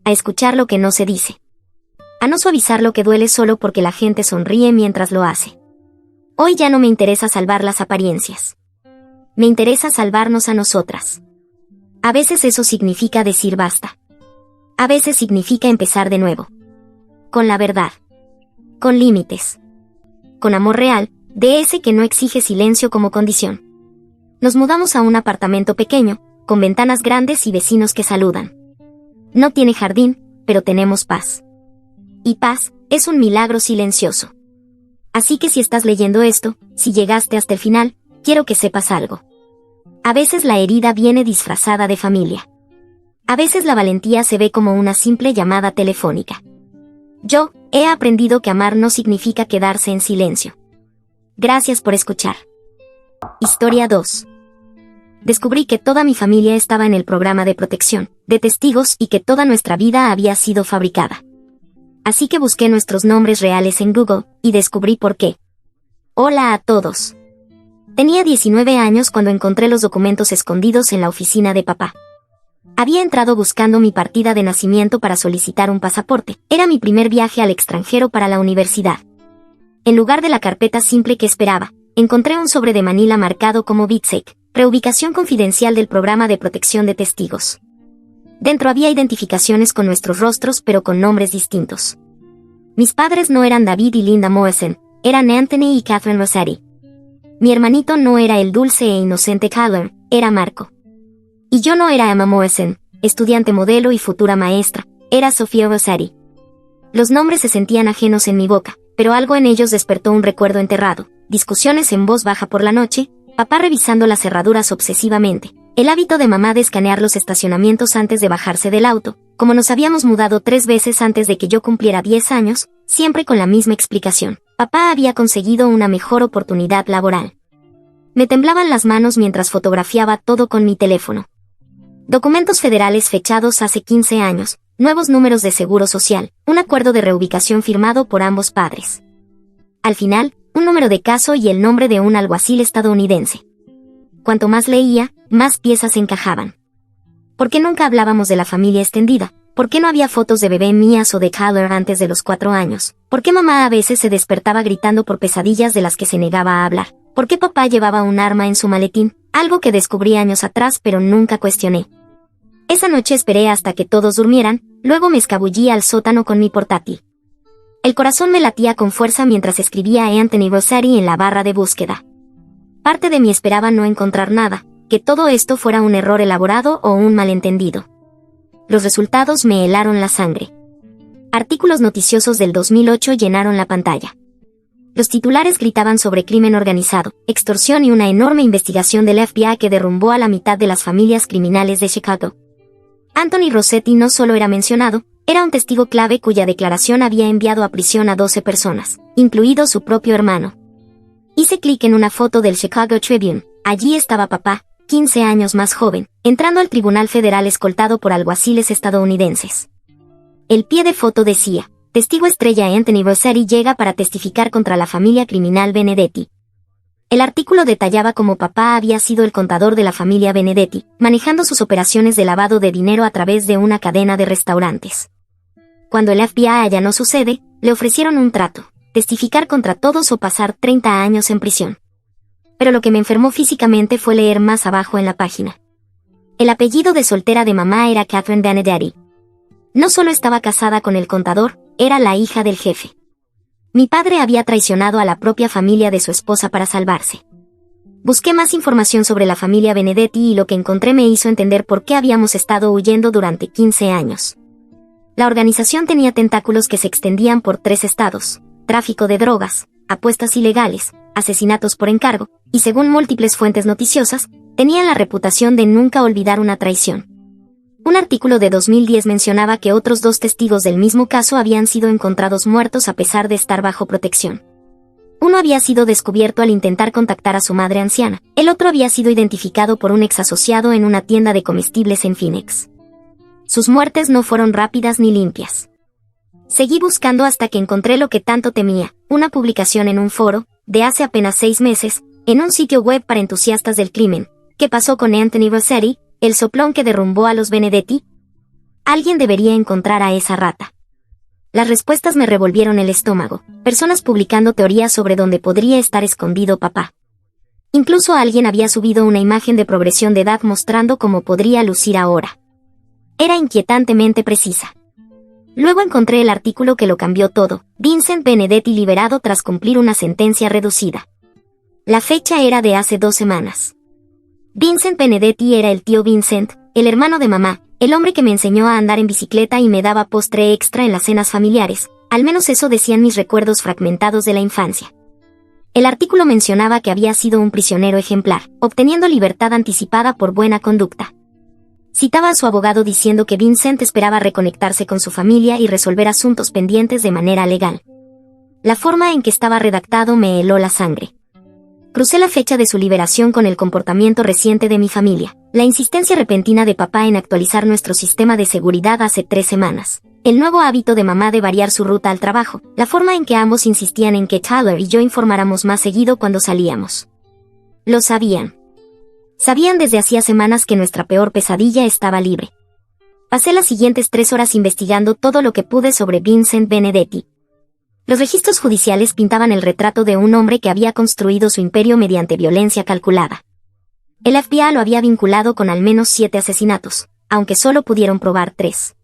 A escuchar lo que no se dice. A no suavizar lo que duele solo porque la gente sonríe mientras lo hace. Hoy ya no me interesa salvar las apariencias. Me interesa salvarnos a nosotras. A veces eso significa decir basta. A veces significa empezar de nuevo. Con la verdad. Con límites. Con amor real, de ese que no exige silencio como condición. Nos mudamos a un apartamento pequeño, con ventanas grandes y vecinos que saludan. No tiene jardín, pero tenemos paz. Y paz es un milagro silencioso. Así que si estás leyendo esto, si llegaste hasta el final, quiero que sepas algo. A veces la herida viene disfrazada de familia. A veces la valentía se ve como una simple llamada telefónica. Yo he aprendido que amar no significa quedarse en silencio. Gracias por escuchar. Historia 2. Descubrí que toda mi familia estaba en el programa de protección de testigos y que toda nuestra vida había sido fabricada. Así que busqué nuestros nombres reales en Google y descubrí por qué. Hola a todos. Tenía 19 años cuando encontré los documentos escondidos en la oficina de papá. Había entrado buscando mi partida de nacimiento para solicitar un pasaporte. Era mi primer viaje al extranjero para la universidad. En lugar de la carpeta simple que esperaba, encontré un sobre de Manila marcado como BitSec, reubicación confidencial del programa de protección de testigos. Dentro había identificaciones con nuestros rostros pero con nombres distintos. Mis padres no eran David y Linda Morrison, eran Anthony y Catherine Rossetti. Mi hermanito no era el dulce e inocente Callum, era Marco. Y yo no era Emma Morrison, estudiante modelo y futura maestra, era Sofía Rossetti. Los nombres se sentían ajenos en mi boca, pero algo en ellos despertó un recuerdo enterrado, discusiones en voz baja por la noche, papá revisando las cerraduras obsesivamente. El hábito de mamá de escanear los estacionamientos antes de bajarse del auto, como nos habíamos mudado 3 veces antes de que yo cumpliera 10 años, siempre con la misma explicación. Papá había conseguido una mejor oportunidad laboral. Me temblaban las manos mientras fotografiaba todo con mi teléfono. Documentos federales fechados hace 15 años, nuevos números de seguro social, un acuerdo de reubicación firmado por ambos padres. Al final, un número de caso y el nombre de un alguacil estadounidense. Cuanto más leía, más piezas encajaban. ¿Por qué nunca hablábamos de la familia extendida? ¿Por qué no había fotos de bebé mías o de Callum antes de los 4 años? ¿Por qué mamá a veces se despertaba gritando por pesadillas de las que se negaba a hablar? ¿Por qué papá llevaba un arma en su maletín? Algo que descubrí años atrás pero nunca cuestioné. Esa noche esperé hasta que todos durmieran, luego me escabullí al sótano con mi portátil. El corazón me latía con fuerza mientras escribía a Anthony Rossetti en la barra de búsqueda. Parte de mí esperaba no encontrar nada, que todo esto fuera un error elaborado o un malentendido. Los resultados me helaron la sangre. Artículos noticiosos del 2008 llenaron la pantalla. Los titulares gritaban sobre crimen organizado, extorsión y una enorme investigación del FBI que derrumbó a la mitad de las familias criminales de Chicago. Anthony Rossetti no solo era mencionado, era un testigo clave cuya declaración había enviado a prisión a 12 personas, incluido su propio hermano. Hice clic en una foto del Chicago Tribune. Allí estaba papá, 15 años más joven, entrando al Tribunal Federal escoltado por alguaciles estadounidenses. El pie de foto decía, testigo estrella Anthony Rossetti llega para testificar contra la familia criminal Benedetti. El artículo detallaba cómo papá había sido el contador de la familia Benedetti, manejando sus operaciones de lavado de dinero a través de una cadena de restaurantes. Cuando el FBI allanó su sede, le ofrecieron un trato, testificar contra todos o pasar 30 años en prisión. Pero lo que me enfermó físicamente fue leer más abajo en la página. El apellido de soltera de mamá era Catherine Benedetti. No solo estaba casada con el contador, era la hija del jefe. Mi padre había traicionado a la propia familia de su esposa para salvarse. Busqué más información sobre la familia Benedetti y lo que encontré me hizo entender por qué habíamos estado huyendo durante 15 años. La organización tenía tentáculos que se extendían por 3 estados: tráfico de drogas, apuestas ilegales, asesinatos por encargo, y según múltiples fuentes noticiosas, tenían la reputación de nunca olvidar una traición. Un artículo de 2010 mencionaba que otros 2 testigos del mismo caso habían sido encontrados muertos a pesar de estar bajo protección. Uno había sido descubierto al intentar contactar a su madre anciana, el otro había sido identificado por un ex asociado en una tienda de comestibles en Phoenix. Sus muertes no fueron rápidas ni limpias. Seguí buscando hasta que encontré lo que tanto temía, una publicación en un foro, de hace apenas 6 meses, en un sitio web para entusiastas del crimen. ¿Qué pasó con Anthony Rossetti, el soplón que derrumbó a los Benedetti? Alguien debería encontrar a esa rata. Las respuestas me revolvieron el estómago, personas publicando teorías sobre dónde podría estar escondido papá. Incluso alguien había subido una imagen de progresión de edad mostrando cómo podría lucir ahora. Era inquietantemente precisa. Luego encontré el artículo que lo cambió todo: Vincent Benedetti liberado tras cumplir una sentencia reducida. La fecha era de hace 2 semanas. Vincent Benedetti era el tío Vincent, el hermano de mamá, el hombre que me enseñó a andar en bicicleta y me daba postre extra en las cenas familiares, al menos eso decían mis recuerdos fragmentados de la infancia. El artículo mencionaba que había sido un prisionero ejemplar, obteniendo libertad anticipada por buena conducta. Citaba a su abogado diciendo que Vincent esperaba reconectarse con su familia y resolver asuntos pendientes de manera legal. La forma en que estaba redactado me heló la sangre. Crucé la fecha de su liberación con el comportamiento reciente de mi familia, la insistencia repentina de papá en actualizar nuestro sistema de seguridad hace 3 semanas, el nuevo hábito de mamá de variar su ruta al trabajo, la forma en que ambos insistían en que Tyler y yo informáramos más seguido cuando salíamos. Lo sabían. Sabían desde hacía semanas que nuestra peor pesadilla estaba libre. Pasé las siguientes 3 horas investigando todo lo que pude sobre Vincent Benedetti. Los registros judiciales pintaban el retrato de un hombre que había construido su imperio mediante violencia calculada. El FBI lo había vinculado con al menos 7 asesinatos, aunque solo pudieron probar 3.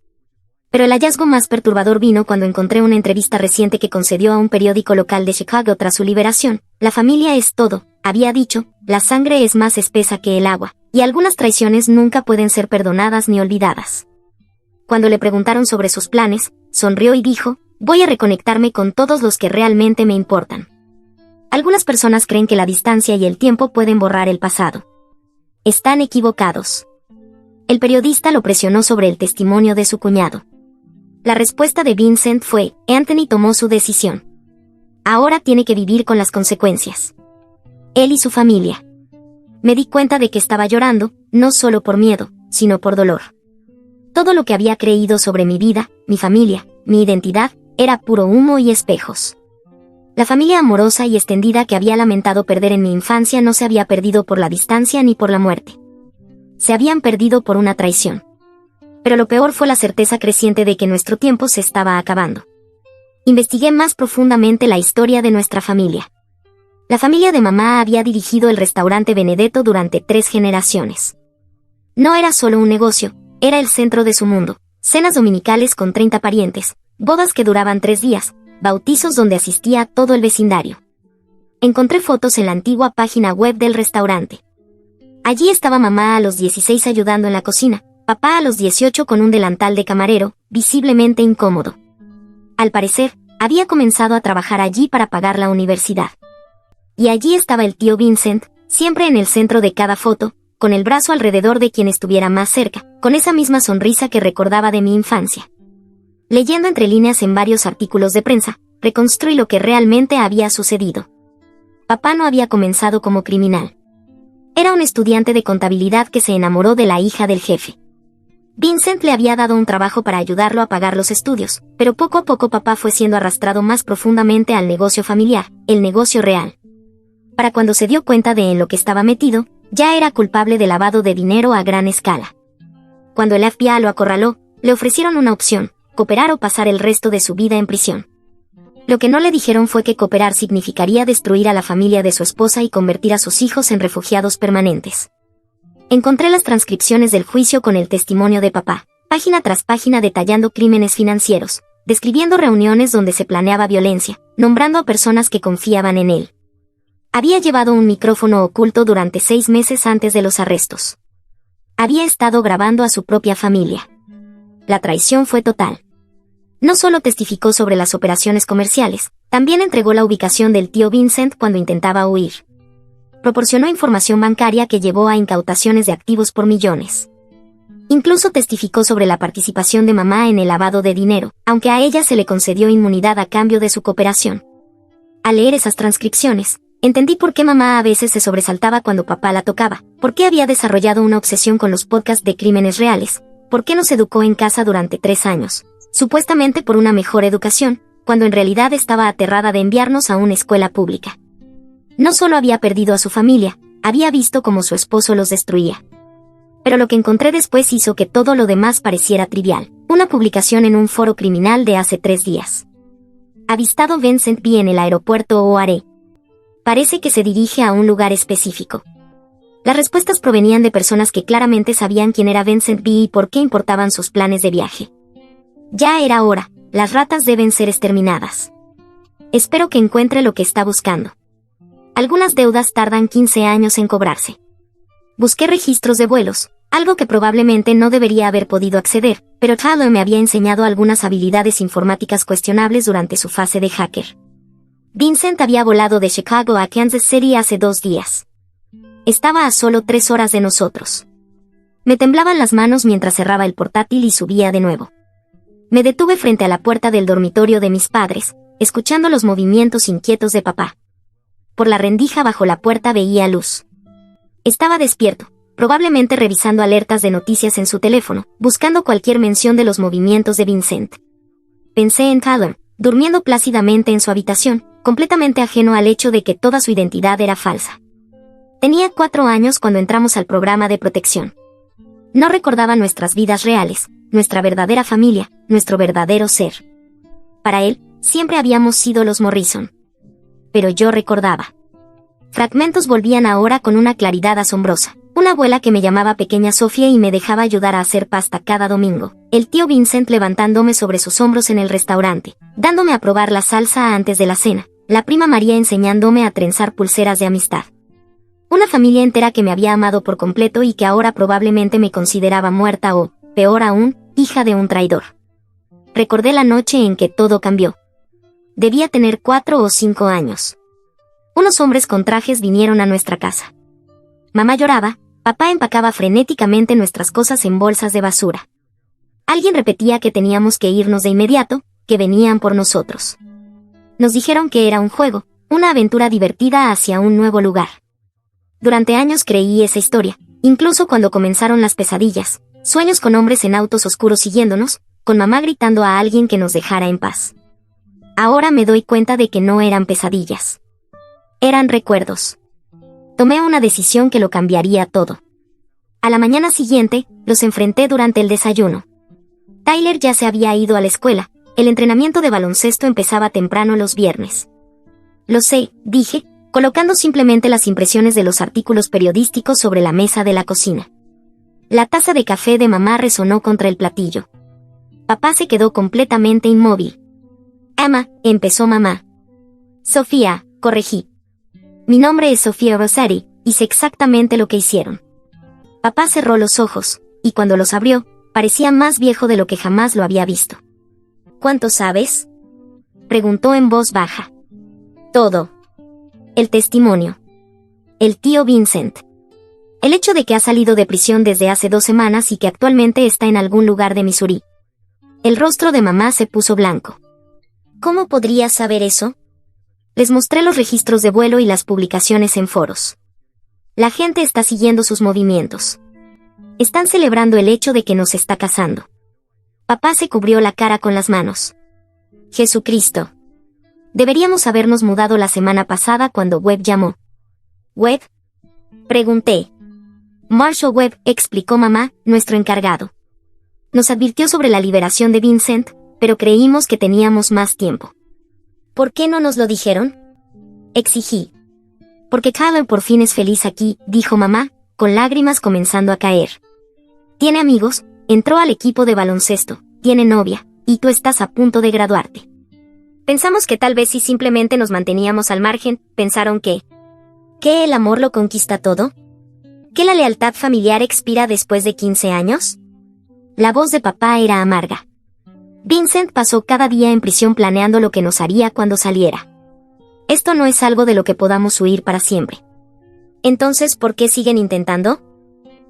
Pero el hallazgo más perturbador vino cuando encontré una entrevista reciente que concedió a un periódico local de Chicago tras su liberación. La familia es todo, había dicho, la sangre es más espesa que el agua, y algunas traiciones nunca pueden ser perdonadas ni olvidadas. Cuando le preguntaron sobre sus planes, sonrió y dijo: voy a reconectarme con todos los que realmente me importan. Algunas personas creen que la distancia y el tiempo pueden borrar el pasado. Están equivocados. El periodista lo presionó sobre el testimonio de su cuñado. La respuesta de Vincent fue: Anthony tomó su decisión. Ahora tiene que vivir con las consecuencias. Él y su familia. Me di cuenta de que estaba llorando, no solo por miedo, sino por dolor. Todo lo que había creído sobre mi vida, mi familia, mi identidad, era puro humo y espejos. La familia amorosa y extendida que había lamentado perder en mi infancia no se había perdido por la distancia ni por la muerte. Se habían perdido por una traición. Pero lo peor fue la certeza creciente de que nuestro tiempo se estaba acabando. Investigué más profundamente la historia de nuestra familia. La familia de mamá había dirigido el restaurante Benedetto durante 3 generaciones. No era solo un negocio, era el centro de su mundo. Cenas dominicales con 30 parientes, bodas que duraban 3 días, bautizos donde asistía todo el vecindario. Encontré fotos en la antigua página web del restaurante. Allí estaba mamá a los 16 ayudando en la cocina, papá a los 18 con un delantal de camarero, visiblemente incómodo. Al parecer, había comenzado a trabajar allí para pagar la universidad. Y allí estaba el tío Vincent, siempre en el centro de cada foto, con el brazo alrededor de quien estuviera más cerca, con esa misma sonrisa que recordaba de mi infancia. Leyendo entre líneas en varios artículos de prensa, reconstruí lo que realmente había sucedido. Papá no había comenzado como criminal. Era un estudiante de contabilidad que se enamoró de la hija del jefe. Vincent le había dado un trabajo para ayudarlo a pagar los estudios, pero poco a poco papá fue siendo arrastrado más profundamente al negocio familiar, el negocio real. Para cuando se dio cuenta de en lo que estaba metido, ya era culpable de lavado de dinero a gran escala. Cuando el FBI lo acorraló, le ofrecieron una opción: cooperar o pasar el resto de su vida en prisión. Lo que no le dijeron fue que cooperar significaría destruir a la familia de su esposa y convertir a sus hijos en refugiados permanentes. Encontré las transcripciones del juicio con el testimonio de papá, página tras página detallando crímenes financieros, describiendo reuniones donde se planeaba violencia, nombrando a personas que confiaban en él. Había llevado un micrófono oculto durante 6 meses antes de los arrestos. Había estado grabando a su propia familia. La traición fue total. No solo testificó sobre las operaciones comerciales, también entregó la ubicación del tío Vincent cuando intentaba huir. Proporcionó información bancaria que llevó a incautaciones de activos por millones. Incluso testificó sobre la participación de mamá en el lavado de dinero, aunque a ella se le concedió inmunidad a cambio de su cooperación. Al leer esas transcripciones, entendí por qué mamá a veces se sobresaltaba cuando papá la tocaba, por qué había desarrollado una obsesión con los podcasts de crímenes reales, por qué nos educó en casa durante 3 años, supuestamente por una mejor educación, cuando en realidad estaba aterrada de enviarnos a una escuela pública. No solo había perdido a su familia, había visto cómo su esposo los destruía. Pero lo que encontré después hizo que todo lo demás pareciera trivial. Una publicación en un foro criminal de hace 3 días. Avistado Vincent B. en el aeropuerto O'Hare. Parece que se dirige a un lugar específico. Las respuestas provenían de personas que claramente sabían quién era Vincent B. y por qué importaban sus planes de viaje. Ya era hora, las ratas deben ser exterminadas. Espero que encuentre lo que está buscando. Algunas deudas tardan 15 años en cobrarse. Busqué registros de vuelos, algo que probablemente no debería haber podido acceder, pero Tyler me había enseñado algunas habilidades informáticas cuestionables durante su fase de hacker. Vincent había volado de Chicago a Kansas City hace 2 días. Estaba a solo 3 horas de nosotros. Me temblaban las manos mientras cerraba el portátil y subía de nuevo. Me detuve frente a la puerta del dormitorio de mis padres, escuchando los movimientos inquietos de papá. Por la rendija bajo la puerta veía luz. Estaba despierto, probablemente revisando alertas de noticias en su teléfono, buscando cualquier mención de los movimientos de Vincent. Pensé en Tyler, durmiendo plácidamente en su habitación, completamente ajeno al hecho de que toda su identidad era falsa. Tenía 4 años cuando entramos al programa de protección. No recordaba nuestras vidas reales, nuestra verdadera familia, nuestro verdadero ser. Para él, siempre habíamos sido los Morrison. Pero yo recordaba. Fragmentos volvían ahora con una claridad asombrosa. Una abuela que me llamaba Pequeña Sofía y me dejaba ayudar a hacer pasta cada domingo. El tío Vincent levantándome sobre sus hombros en el restaurante, dándome a probar la salsa antes de la cena. La prima María enseñándome a trenzar pulseras de amistad. Una familia entera que me había amado por completo y que ahora probablemente me consideraba muerta o, peor aún, hija de un traidor. Recordé la noche en que todo cambió. Debía tener 4 o 5 años. Unos hombres con trajes vinieron a nuestra casa. Mamá lloraba, papá empacaba frenéticamente nuestras cosas en bolsas de basura. Alguien repetía que teníamos que irnos de inmediato, que venían por nosotros. Nos dijeron que era un juego, una aventura divertida hacia un nuevo lugar. Durante años creí esa historia, incluso cuando comenzaron las pesadillas, sueños con hombres en autos oscuros siguiéndonos, con mamá gritando a alguien que nos dejara en paz. Ahora me doy cuenta de que no eran pesadillas. Eran recuerdos. Tomé una decisión que lo cambiaría todo. A la mañana siguiente, los enfrenté durante el desayuno. Tyler ya se había ido a la escuela, el entrenamiento de baloncesto empezaba temprano los viernes. Lo sé, dije, colocando simplemente las impresiones de los artículos periodísticos sobre la mesa de la cocina. La taza de café de mamá resonó contra el platillo. Papá se quedó completamente inmóvil. Emma, empezó mamá. Sofía, corregí. Mi nombre es Sofía Rosari, y sé exactamente lo que hicieron. Papá cerró los ojos, y cuando los abrió, parecía más viejo de lo que jamás lo había visto. ¿Cuánto sabes?, preguntó en voz baja. Todo. El testimonio. El tío Vincent. El hecho de que ha salido de prisión desde hace 2 semanas y que actualmente está en algún lugar de Missouri. El rostro de mamá se puso blanco. ¿Cómo podrías saber eso? Les mostré los registros de vuelo y las publicaciones en foros. La gente está siguiendo sus movimientos. Están celebrando el hecho de que nos está casando. Papá se cubrió la cara con las manos. Jesucristo. Deberíamos habernos mudado la semana pasada cuando Webb llamó. ¿Webb?, pregunté. Marshall Webb, explicó mamá, nuestro encargado. Nos advirtió sobre la liberación de Vincent, pero creímos que teníamos más tiempo. ¿Por qué no nos lo dijeron?, exigí. Porque Tyler por fin es feliz aquí, dijo mamá, con lágrimas comenzando a caer. Tiene amigos, entró al equipo de baloncesto, tiene novia, y tú estás a punto de graduarte. Pensamos que tal vez si simplemente nos manteníamos al margen, pensaron que el amor lo conquista todo, que la lealtad familiar expira después de 15 años. La voz de papá era amarga. Vincent pasó cada día en prisión planeando lo que nos haría cuando saliera. Esto no es algo de lo que podamos huir para siempre. Entonces, ¿por qué siguen intentando?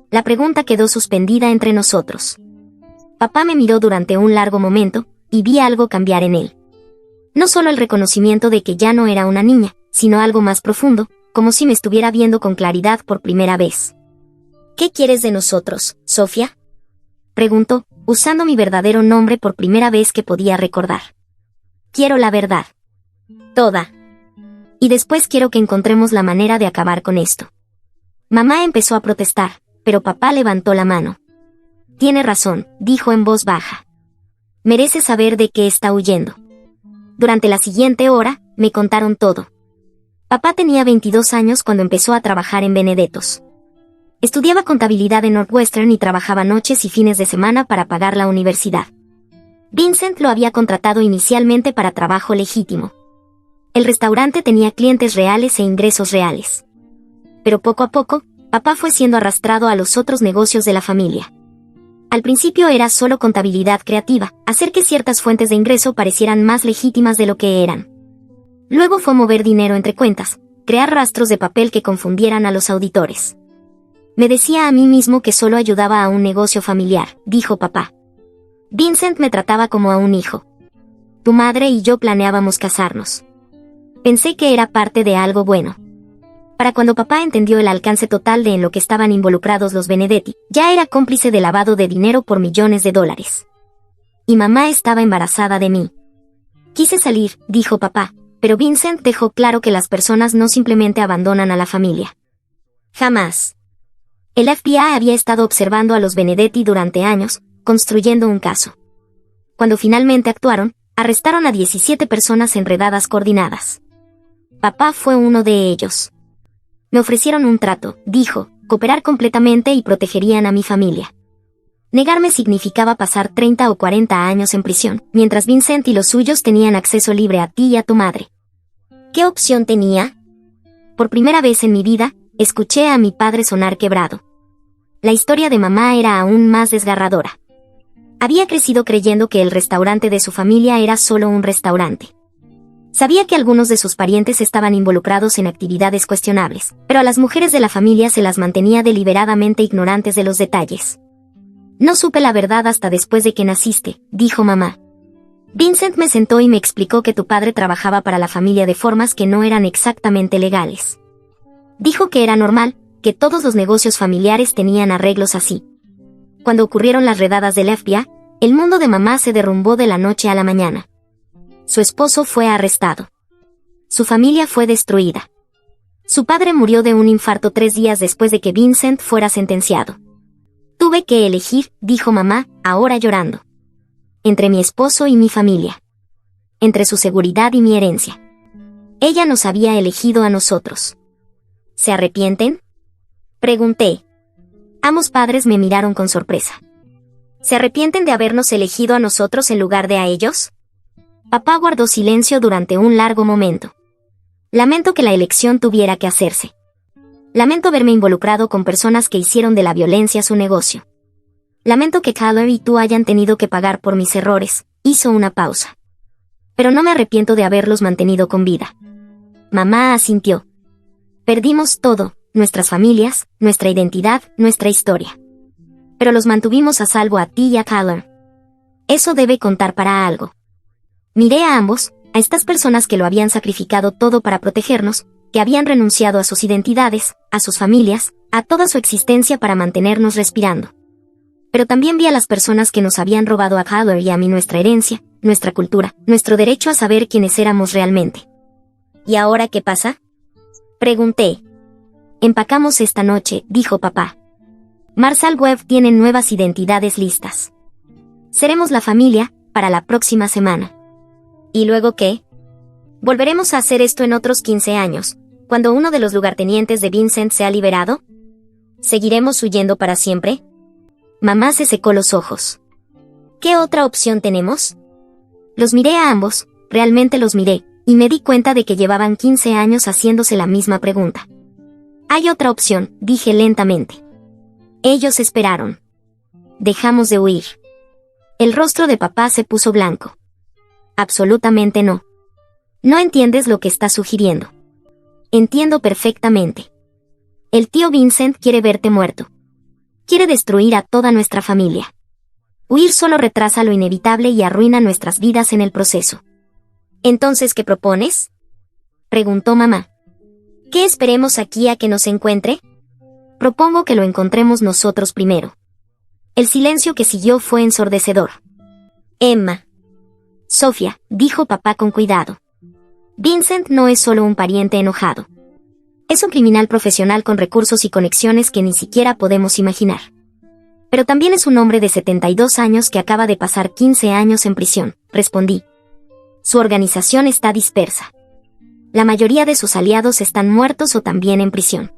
La pregunta quedó suspendida entre nosotros. Papá me miró durante un largo momento, y vi algo cambiar en él. No solo el reconocimiento de que ya no era una niña, sino algo más profundo, como si me estuviera viendo con claridad por primera vez. ¿Qué quieres de nosotros, Sofía? Preguntó, usando mi verdadero nombre por primera vez que podía recordar. Quiero la verdad. Toda. Y después quiero que encontremos la manera de acabar con esto. Mamá empezó a protestar, pero papá levantó la mano. Tiene razón, dijo en voz baja. Merece saber de qué está huyendo. Durante la siguiente hora, me contaron todo. Papá tenía 22 años cuando empezó a trabajar en Benedettos. Estudiaba contabilidad en Northwestern y trabajaba noches y fines de semana para pagar la universidad. Vincent lo había contratado inicialmente para trabajo legítimo. El restaurante tenía clientes reales e ingresos reales. Pero poco a poco, papá fue siendo arrastrado a los otros negocios de la familia. Al principio era solo contabilidad creativa, hacer que ciertas fuentes de ingreso parecieran más legítimas de lo que eran. Luego fue mover dinero entre cuentas, crear rastros de papel que confundieran a los auditores. Me decía a mí mismo que solo ayudaba a un negocio familiar, dijo papá. Vincent me trataba como a un hijo. Tu madre y yo planeábamos casarnos. Pensé que era parte de algo bueno. Para cuando papá entendió el alcance total de en lo que estaban involucrados los Benedetti, ya era cómplice de lavado de dinero por millones de dólares. Y mamá estaba embarazada de mí. Quise salir, dijo papá, pero Vincent dejó claro que las personas no simplemente abandonan a la familia. Jamás. El FBI había estado observando a los Benedetti durante años, construyendo un caso. Cuando finalmente actuaron, arrestaron a 17 personas en redadas coordinadas. Papá fue uno de ellos. Me ofrecieron un trato, dijo, cooperar completamente y protegerían a mi familia. Negarme significaba pasar 30 o 40 años en prisión, mientras Vincent y los suyos tenían acceso libre a ti y a tu madre. ¿Qué opción tenía? Por primera vez en mi vida, escuché a mi padre sonar quebrado. La historia de mamá era aún más desgarradora. Había crecido creyendo que el restaurante de su familia era solo un restaurante. Sabía que algunos de sus parientes estaban involucrados en actividades cuestionables, pero a las mujeres de la familia se las mantenía deliberadamente ignorantes de los detalles. No supe la verdad hasta después de que naciste, dijo mamá. Vincent me sentó y me explicó que tu padre trabajaba para la familia de formas que no eran exactamente legales. Dijo que era normal, que todos los negocios familiares tenían arreglos así. Cuando ocurrieron las redadas del FBI, el mundo de mamá se derrumbó de la noche a la mañana. Su esposo fue arrestado. Su familia fue destruida. Su padre murió de un infarto 3 días después de que Vincent fuera sentenciado. Tuve que elegir, dijo mamá, ahora llorando. Entre mi esposo y mi familia. Entre su seguridad y mi herencia. Ella nos había elegido a nosotros. ¿Se arrepienten? Pregunté. Ambos padres me miraron con sorpresa. ¿Se arrepienten de habernos elegido a nosotros en lugar de a ellos? Papá guardó silencio durante un largo momento. Lamento que la elección tuviera que hacerse. Lamento verme involucrado con personas que hicieron de la violencia su negocio. Lamento que Kyler y tú hayan tenido que pagar por mis errores, hizo una pausa. Pero no me arrepiento de haberlos mantenido con vida. Mamá asintió. Perdimos todo, nuestras familias, nuestra identidad, nuestra historia. Pero los mantuvimos a salvo a ti y a Kyler. Eso debe contar para algo. Miré a ambos, a estas personas que lo habían sacrificado todo para protegernos, que habían renunciado a sus identidades, a sus familias, a toda su existencia para mantenernos respirando. Pero también vi a las personas que nos habían robado a Kyler y a mí nuestra herencia, nuestra cultura, nuestro derecho a saber quiénes éramos realmente. ¿Y ahora qué pasa? Pregunté. Empacamos esta noche, dijo papá. Marshall Webb tiene nuevas identidades listas. Seremos la familia, para la próxima semana. ¿Y luego qué? ¿Volveremos a hacer esto en otros 15 años, cuando uno de los lugartenientes de Vincent sea liberado? ¿Seguiremos huyendo para siempre? Mamá se secó los ojos. ¿Qué otra opción tenemos? Los miré a ambos, realmente los miré, y me di cuenta de que llevaban 15 años haciéndose la misma pregunta. Hay otra opción, dije lentamente. Ellos esperaron. Dejamos de huir. El rostro de papá se puso blanco. Absolutamente no. No entiendes lo que estás sugiriendo. Entiendo perfectamente. El tío Vincent quiere verte muerto. Quiere destruir a toda nuestra familia. Huir solo retrasa lo inevitable y arruina nuestras vidas en el proceso. ¿Entonces qué propones?, preguntó mamá. ¿Que esperemos aquí a que nos encuentre? Propongo que lo encontremos nosotros primero. El silencio que siguió fue ensordecedor. Emma. Sofía, dijo papá con cuidado. Vincent no es solo un pariente enojado. Es un criminal profesional con recursos y conexiones que ni siquiera podemos imaginar. Pero también es un hombre de 72 años que acaba de pasar 15 años en prisión, respondí. Su organización está dispersa. La mayoría de sus aliados están muertos o también en prisión.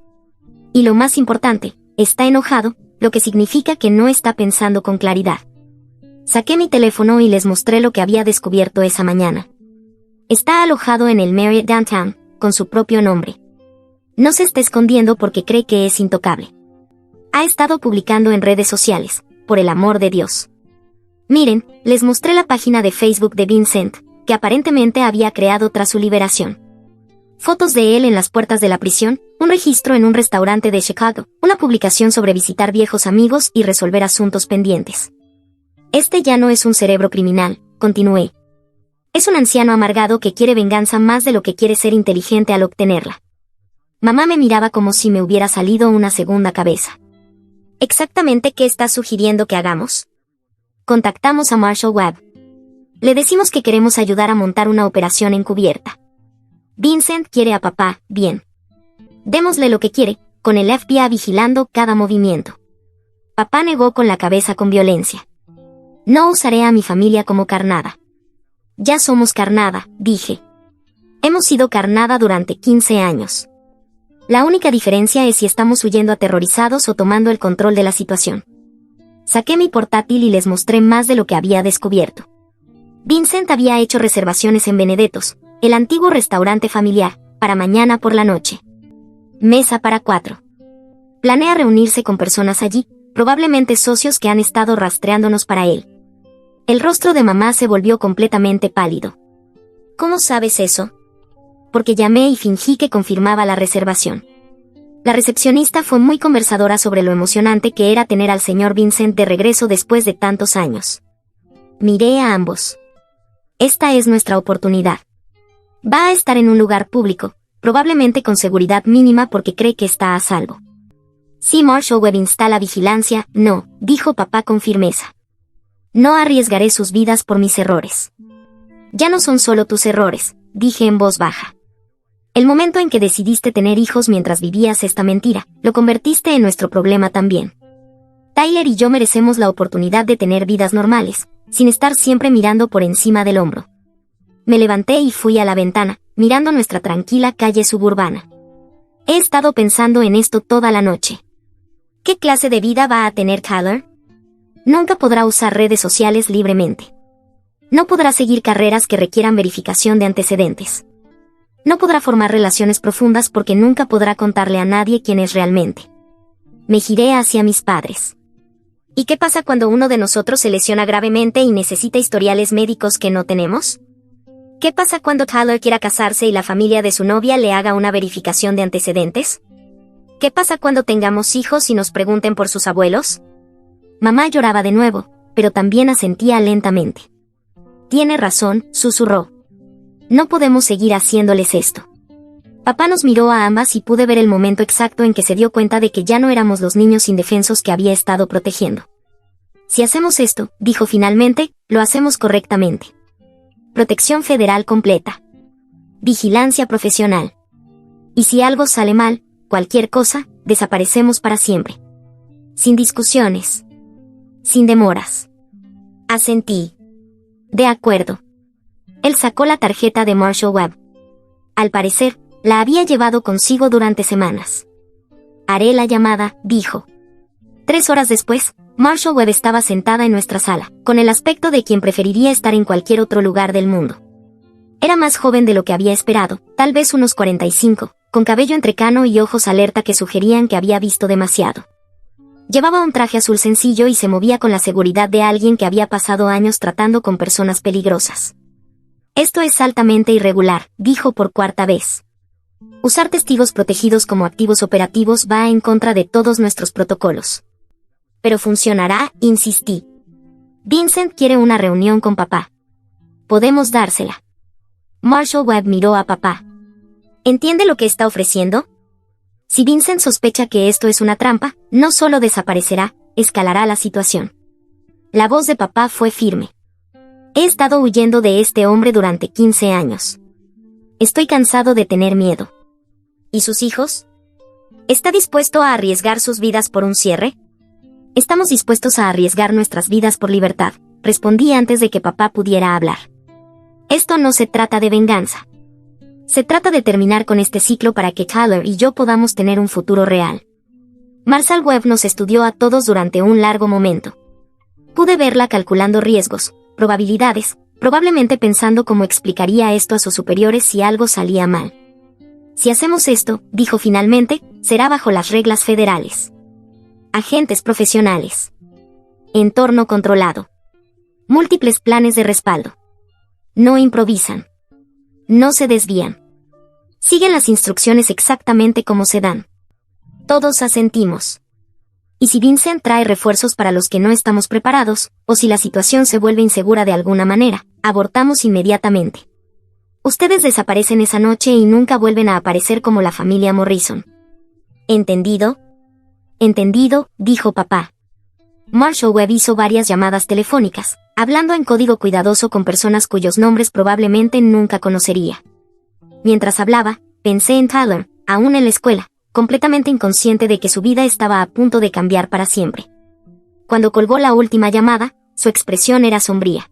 Y lo más importante, está enojado, lo que significa que no está pensando con claridad. Saqué mi teléfono y les mostré lo que había descubierto esa mañana. Está alojado en el Marriott Downtown, con su propio nombre. No se está escondiendo porque cree que es intocable. Ha estado publicando en redes sociales, por el amor de Dios. Miren, les mostré la página de Facebook de Vincent, que aparentemente había creado tras su liberación. Fotos de él en las puertas de la prisión, un registro en un restaurante de Chicago, una publicación sobre visitar viejos amigos y resolver asuntos pendientes. Este ya no es un cerebro criminal, continué. Es un anciano amargado que quiere venganza más de lo que quiere ser inteligente al obtenerla. Mamá me miraba como si me hubiera salido una segunda cabeza. ¿Exactamente qué estás sugiriendo que hagamos? Contactamos a Marshall Webb. Le decimos que queremos ayudar a montar una operación encubierta. Vincent quiere a papá, bien. Démosle lo que quiere, con el FBI vigilando cada movimiento. Papá negó con la cabeza con violencia. No usaré a mi familia como carnada. Ya somos carnada, dije. Hemos sido carnada durante 15 años. La única diferencia es si estamos huyendo aterrorizados o tomando el control de la situación. Saqué mi portátil y les mostré más de lo que había descubierto. Vincent había hecho reservaciones en Benedetto's, el antiguo restaurante familiar, para mañana por la noche. Mesa para 4. Planea reunirse con personas allí, probablemente socios que han estado rastreándonos para él. El rostro de mamá se volvió completamente pálido. ¿Cómo sabes eso? Porque llamé y fingí que confirmaba la reservación. La recepcionista fue muy conversadora sobre lo emocionante que era tener al señor Vincent de regreso después de tantos años. Miré a ambos. Esta es nuestra oportunidad. Va a estar en un lugar público, probablemente con seguridad mínima porque cree que está a salvo. Si Marshall Webb instala vigilancia, no, dijo papá con firmeza. No arriesgaré sus vidas por mis errores. Ya no son solo tus errores, dije en voz baja. El momento en que decidiste tener hijos mientras vivías esta mentira, lo convertiste en nuestro problema también. Tyler y yo merecemos la oportunidad de tener vidas normales, sin estar siempre mirando por encima del hombro. Me levanté y fui a la ventana, mirando nuestra tranquila calle suburbana. He estado pensando en esto toda la noche. ¿Qué clase de vida va a tener Tyler? Nunca podrá usar redes sociales libremente. No podrá seguir carreras que requieran verificación de antecedentes. No podrá formar relaciones profundas porque nunca podrá contarle a nadie quién es realmente. Me giré hacia mis padres. ¿Y qué pasa cuando uno de nosotros se lesiona gravemente y necesita historiales médicos que no tenemos? ¿Qué pasa cuando Tyler quiera casarse y la familia de su novia le haga una verificación de antecedentes? ¿Qué pasa cuando tengamos hijos y nos pregunten por sus abuelos? Mamá lloraba de nuevo, pero también asentía lentamente. Tiene razón, susurró. No podemos seguir haciéndoles esto. Papá nos miró a ambas y pude ver el momento exacto en que se dio cuenta de que ya no éramos los niños indefensos que había estado protegiendo. Si hacemos esto, dijo finalmente, lo hacemos correctamente. Protección federal completa. Vigilancia profesional. Y si algo sale mal, cualquier cosa, desaparecemos para siempre. Sin discusiones. Sin demoras. Asentí. De acuerdo. Él sacó la tarjeta de Marshall Webb. Al parecer, la había llevado consigo durante semanas. Haré la llamada, dijo. 3 horas después, Marshall Webb estaba sentada en nuestra sala, con el aspecto de quien preferiría estar en cualquier otro lugar del mundo. Era más joven de lo que había esperado, tal vez unos 45, con cabello entrecano y ojos alerta que sugerían que había visto demasiado. Llevaba un traje azul sencillo y se movía con la seguridad de alguien que había pasado años tratando con personas peligrosas. Esto es altamente irregular, dijo por cuarta vez. Usar testigos protegidos como activos operativos va en contra de todos nuestros protocolos. Pero funcionará, insistí. Vincent quiere una reunión con papá. Podemos dársela. Marshall Webb miró a papá. ¿Entiende lo que está ofreciendo? Si Vincent sospecha que esto es una trampa, no solo desaparecerá, escalará la situación. La voz de papá fue firme. He estado huyendo de este hombre durante 15 años. Estoy cansado de tener miedo. ¿Y sus hijos? ¿Está dispuesto a arriesgar sus vidas por un cierre? Estamos dispuestos a arriesgar nuestras vidas por libertad, respondí antes de que papá pudiera hablar. Esto no se trata de venganza. Se trata de terminar con este ciclo para que Tyler y yo podamos tener un futuro real. Marshall Webb nos estudió a todos durante un largo momento. Pude verla calculando riesgos, probabilidades, probablemente pensando cómo explicaría esto a sus superiores si algo salía mal. Si hacemos esto, dijo finalmente, será bajo las reglas federales. Agentes profesionales. Entorno controlado. Múltiples planes de respaldo. No improvisan. No se desvían. Siguen las instrucciones exactamente como se dan. Todos asentimos. Y si Vincent trae refuerzos para los que no estamos preparados, o si la situación se vuelve insegura de alguna manera, abortamos inmediatamente. Ustedes desaparecen esa noche y nunca vuelven a aparecer como la familia Morrison. ¿Entendido? Entendido, dijo papá. Marshall Webb hizo varias llamadas telefónicas, hablando en código cuidadoso con personas cuyos nombres probablemente nunca conocería. Mientras hablaba, pensé en Tyler, aún en la escuela, completamente inconsciente de que su vida estaba a punto de cambiar para siempre. Cuando colgó la última llamada, su expresión era sombría.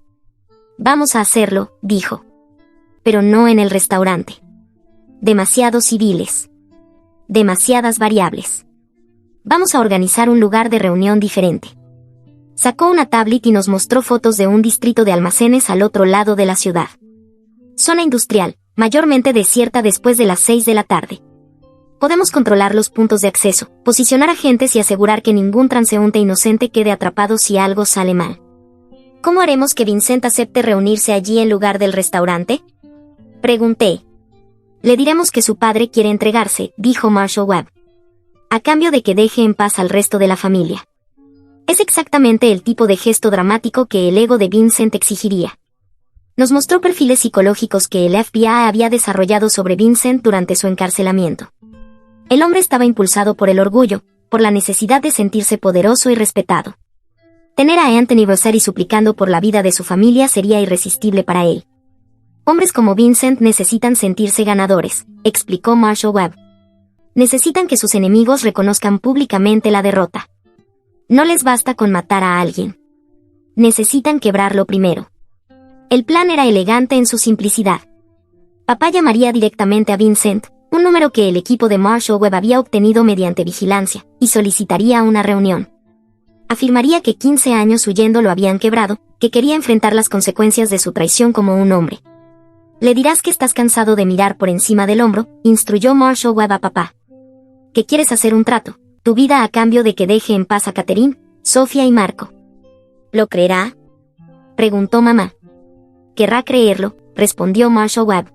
Vamos a hacerlo, dijo. Pero no en el restaurante. Demasiados civiles. Demasiadas variables. Vamos a organizar un lugar de reunión diferente. Sacó una tablet y nos mostró fotos de un distrito de almacenes al otro lado de la ciudad. Zona industrial, mayormente desierta después de las 6 de la tarde. Podemos controlar los puntos de acceso, posicionar agentes y asegurar que ningún transeúnte inocente quede atrapado si algo sale mal. ¿Cómo haremos que Vincent acepte reunirse allí en lugar del restaurante? Pregunté. Le diremos que su padre quiere entregarse, dijo Marshall Webb. A cambio de que deje en paz al resto de la familia. Es exactamente el tipo de gesto dramático que el ego de Vincent exigiría. Nos mostró perfiles psicológicos que el FBI había desarrollado sobre Vincent durante su encarcelamiento. El hombre estaba impulsado por el orgullo, por la necesidad de sentirse poderoso y respetado. Tener a Anthony Rossetti suplicando por la vida de su familia sería irresistible para él. Hombres como Vincent necesitan sentirse ganadores, explicó Marshall Webb. Necesitan que sus enemigos reconozcan públicamente la derrota. No les basta con matar a alguien. Necesitan quebrarlo primero. El plan era elegante en su simplicidad. Papá llamaría directamente a Vincent, un número que el equipo de Marshall Webb había obtenido mediante vigilancia, y solicitaría una reunión. Afirmaría que 15 años huyendo lo habían quebrado, que quería enfrentar las consecuencias de su traición como un hombre. Le dirás que estás cansado de mirar por encima del hombro, instruyó Marshall Webb a papá. Que quieres hacer un trato, tu vida a cambio de que deje en paz a Catherine, Sofía y Marco. ¿Lo creerá? Preguntó mamá. Querrá creerlo, respondió Marshall Webb.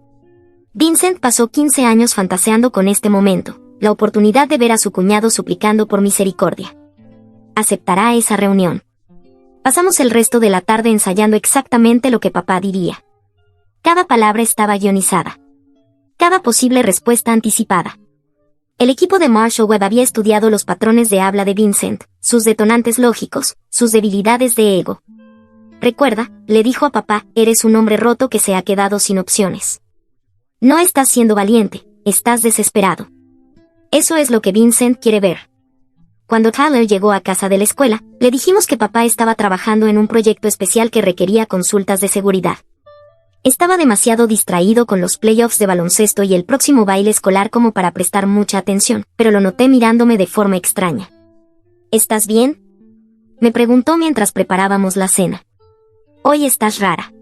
Vincent pasó 15 años fantaseando con este momento, la oportunidad de ver a su cuñado suplicando por misericordia. Aceptará esa reunión. Pasamos el resto de la tarde ensayando exactamente lo que papá diría. Cada palabra estaba guionizada. Cada posible respuesta anticipada. El equipo de Marshall Webb había estudiado los patrones de habla de Vincent, sus detonantes lógicos, sus debilidades de ego. Recuerda, le dijo a papá, eres un hombre roto que se ha quedado sin opciones. No estás siendo valiente, estás desesperado. Eso es lo que Vincent quiere ver. Cuando Tyler llegó a casa de la escuela, le dijimos que papá estaba trabajando en un proyecto especial que requería consultas de seguridad. Estaba demasiado distraído con los playoffs de baloncesto y el próximo baile escolar como para prestar mucha atención, pero lo noté mirándome de forma extraña. ¿Estás bien?, me preguntó mientras preparábamos la cena. Hoy estás rara.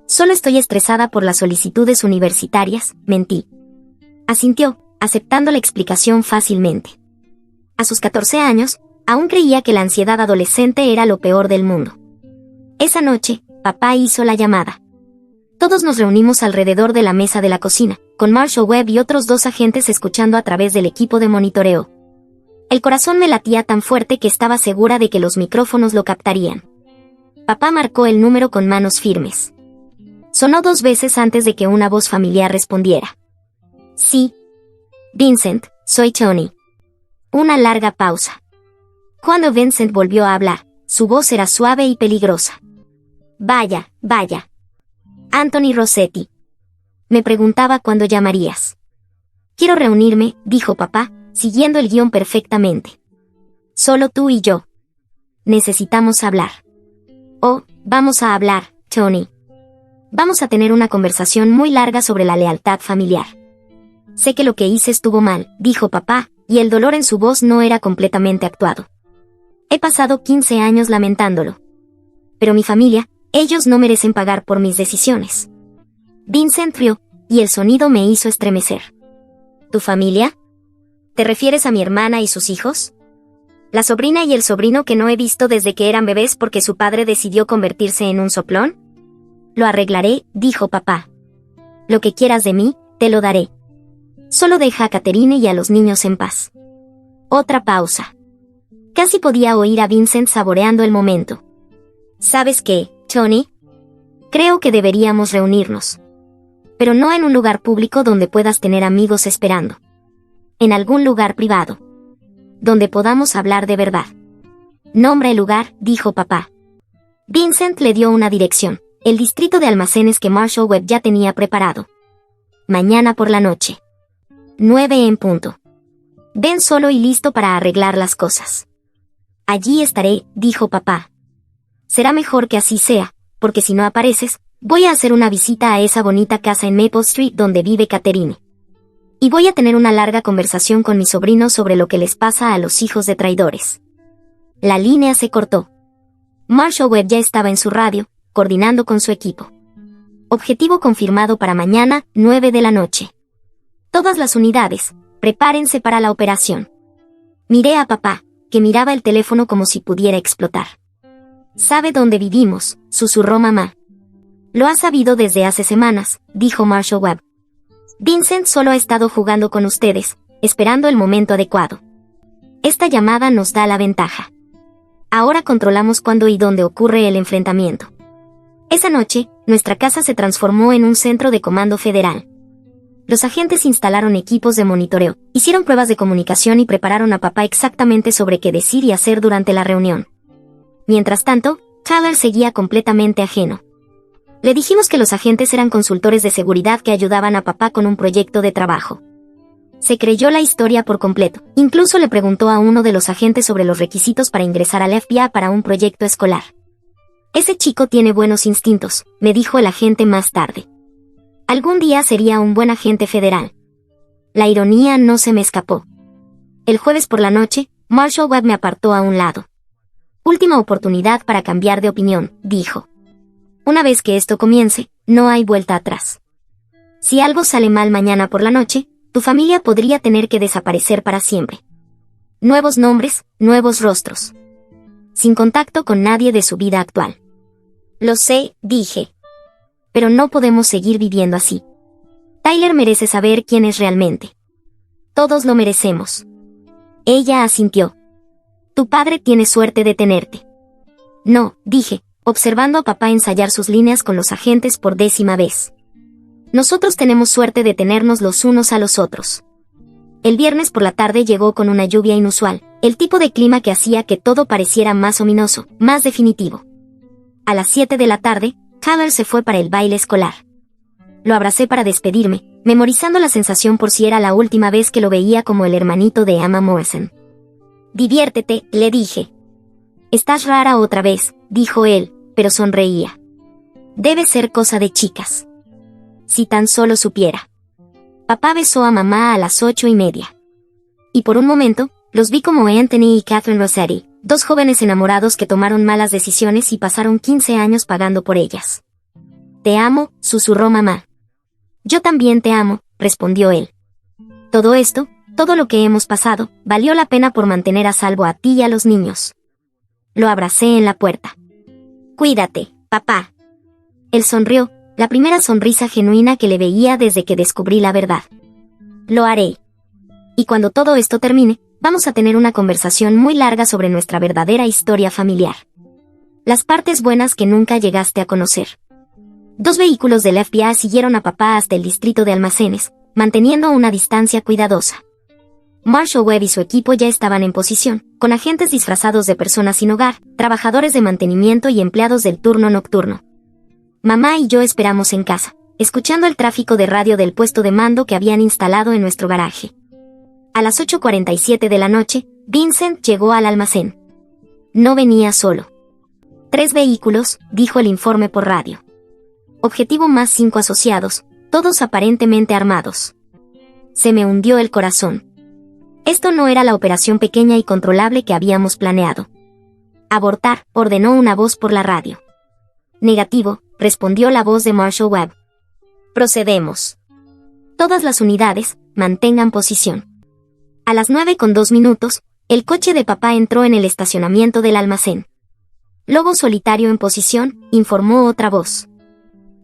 Solo estoy estresada por las solicitudes universitarias, mentí. Asintió, aceptando la explicación fácilmente. A sus 14 años, Aún creía que la ansiedad adolescente era lo peor del mundo. Esa noche, papá hizo la llamada. Todos nos reunimos alrededor de la mesa de la cocina, con Marshall Webb y otros 2 agentes escuchando a través del equipo de monitoreo. El corazón me latía tan fuerte que estaba segura de que los micrófonos lo captarían. Papá marcó el número con manos firmes. Sonó 2 veces antes de que una voz familiar respondiera. Sí. Vincent, soy Tony. Una larga pausa. Cuando Vincent volvió a hablar, su voz era suave y peligrosa. Vaya. Anthony Rossetti. Me preguntaba cuándo llamarías. Quiero reunirme, dijo papá, siguiendo el guión perfectamente. Solo tú y yo. Necesitamos hablar. Oh, vamos a hablar, Tony. Vamos a tener una conversación muy larga sobre la lealtad familiar. Sé que lo que hice estuvo mal, dijo papá, y el dolor en su voz no era completamente actuado. He pasado 15 años lamentándolo. Pero mi familia, ellos no merecen pagar por mis decisiones. Vincent rió, y el sonido me hizo estremecer. ¿Tu familia? ¿Te refieres a mi hermana y sus hijos? ¿La sobrina y el sobrino que no he visto desde que eran bebés porque su padre decidió convertirse en un soplón? Lo arreglaré, dijo papá. Lo que quieras de mí, te lo daré. Solo deja a Catherine y a los niños en paz. Otra pausa. Casi podía oír a Vincent saboreando el momento. ¿Sabes qué, Tony? Creo que deberíamos reunirnos. Pero no en un lugar público donde puedas tener amigos esperando. En algún lugar privado. Donde podamos hablar de verdad. Nombra el lugar, dijo papá. Vincent le dio una dirección, el distrito de almacenes que Marshall Webb ya tenía preparado. Mañana por la noche. 9 en punto. Ven solo y listo para arreglar las cosas. Allí estaré, dijo papá. Será mejor que así sea, porque si no apareces, voy a hacer una visita a esa bonita casa en Maple Street donde vive Catherine. Y voy a tener una larga conversación con mis sobrinos sobre lo que les pasa a los hijos de traidores. La línea se cortó. Marshall Webb ya estaba en su radio, coordinando con su equipo. Objetivo confirmado para mañana, 9 de la noche. Todas las unidades, prepárense para la operación. Miré a papá, que miraba el teléfono como si pudiera explotar. ¿Sabe dónde vivimos?, susurró mamá. Lo ha sabido desde hace semanas, dijo Marshall Webb. Vincent solo ha estado jugando con ustedes, esperando el momento adecuado. Esta llamada nos da la ventaja. Ahora controlamos cuándo y dónde ocurre el enfrentamiento. Esa noche, nuestra casa se transformó en un centro de comando federal. Los agentes instalaron equipos de monitoreo, hicieron pruebas de comunicación y prepararon a papá exactamente sobre qué decir y hacer durante la reunión. Mientras tanto, Tyler seguía completamente ajeno. Le dijimos que los agentes eran consultores de seguridad que ayudaban a papá con un proyecto de trabajo. Se creyó la historia por completo, incluso le preguntó a uno de los agentes sobre los requisitos para ingresar al FBI para un proyecto escolar. Ese chico tiene buenos instintos, me dijo el agente más tarde. Algún día sería un buen agente federal. La ironía no se me escapó. El jueves por la noche, Marshall Webb me apartó a un lado. Última oportunidad para cambiar de opinión, dijo. Una vez que esto comience, no hay vuelta atrás. Si algo sale mal mañana por la noche, tu familia podría tener que desaparecer para siempre. Nuevos nombres, nuevos rostros. Sin contacto con nadie de su vida actual. Lo sé, dije. Pero no podemos seguir viviendo así. Tyler merece saber quién es realmente. Todos lo merecemos. Ella asintió. Tu padre tiene suerte de tenerte. No, dije, observando a papá ensayar sus líneas con los agentes por 10ª vez. Nosotros tenemos suerte de tenernos los unos a los otros. El viernes por la tarde llegó con una lluvia inusual, el tipo de clima que hacía que todo pareciera más ominoso, más definitivo. A las 7 de la tarde, Tyler se fue para el baile escolar. Lo abracé para despedirme, memorizando la sensación por si era la última vez que lo veía como el hermanito de Emma Morrison. Diviértete, le dije. Estás rara otra vez, dijo él, pero sonreía. Debe ser cosa de chicas. Si tan solo supiera. Papá besó a mamá a las 8:30. Y por un momento, los vi como Anthony y Catherine Rossetti, 2 jóvenes enamorados que tomaron malas decisiones y pasaron 15 años pagando por ellas. Te amo, susurró mamá. Yo también te amo, respondió él. Todo esto, Todo lo que hemos pasado, valió la pena por mantener a salvo a ti y a los niños. Lo abracé en la puerta. Cuídate, papá. Él sonrió, la primera sonrisa genuina que le veía desde que descubrí la verdad. Lo haré. Y cuando todo esto termine, vamos a tener una conversación muy larga sobre nuestra verdadera historia familiar. Las partes buenas que nunca llegaste a conocer. 2 vehículos del FBI siguieron a papá hasta el distrito de almacenes, manteniendo una distancia cuidadosa. Marshall Webb y su equipo ya estaban en posición, con agentes disfrazados de personas sin hogar, trabajadores de mantenimiento y empleados del turno nocturno. Mamá y yo esperamos en casa, escuchando el tráfico de radio del puesto de mando que habían instalado en nuestro garaje. A las 8:47 de la noche, Vincent llegó al almacén. No venía solo. 3 vehículos, dijo el informe por radio. Objetivo más 5 asociados, todos aparentemente armados. Se me hundió el corazón. Esto no era la operación pequeña y controlable que habíamos planeado. Abortar, ordenó una voz por la radio. Negativo, respondió la voz de Marshall Webb. Procedemos. Todas las unidades, mantengan posición. A las 9:02, el coche de papá entró en el estacionamiento del almacén. Lobo solitario en posición, informó otra voz.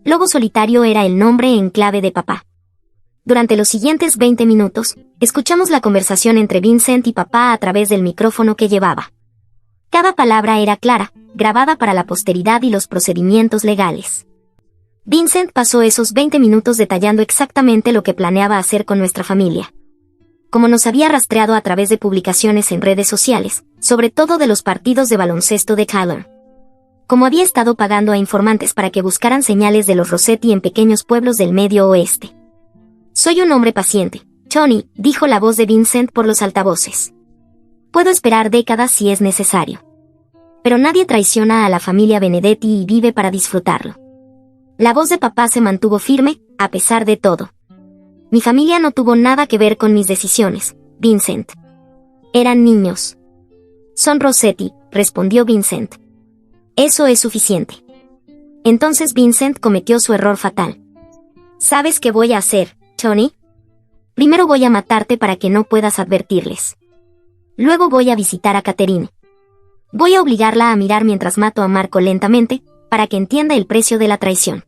Lobo solitario era el nombre en clave de papá. Durante los siguientes 20 minutos, escuchamos la conversación entre Vincent y papá a través del micrófono que llevaba. Cada palabra era clara, grabada para la posteridad y los procedimientos legales. Vincent pasó esos 20 minutos detallando exactamente lo que planeaba hacer con nuestra familia. Como nos había rastreado a través de publicaciones en redes sociales, sobre todo de los partidos de baloncesto de Kyler. Como había estado pagando a informantes para que buscaran señales de los Rossetti en pequeños pueblos del Medio Oeste. Soy un hombre paciente, Tony, dijo la voz de Vincent por los altavoces. Puedo esperar décadas si es necesario. Pero nadie traiciona a la familia Benedetti y vive para disfrutarlo. La voz de papá se mantuvo firme, a pesar de todo. Mi familia no tuvo nada que ver con mis decisiones, Vincent. Eran niños. Son Rossetti, respondió Vincent. Eso es suficiente. Entonces Vincent cometió su error fatal. ¿Sabes qué voy a hacer, Tony? Primero voy a matarte para que no puedas advertirles. Luego voy a visitar a Catherine. Voy a obligarla a mirar mientras mato a Marco lentamente, para que entienda el precio de la traición.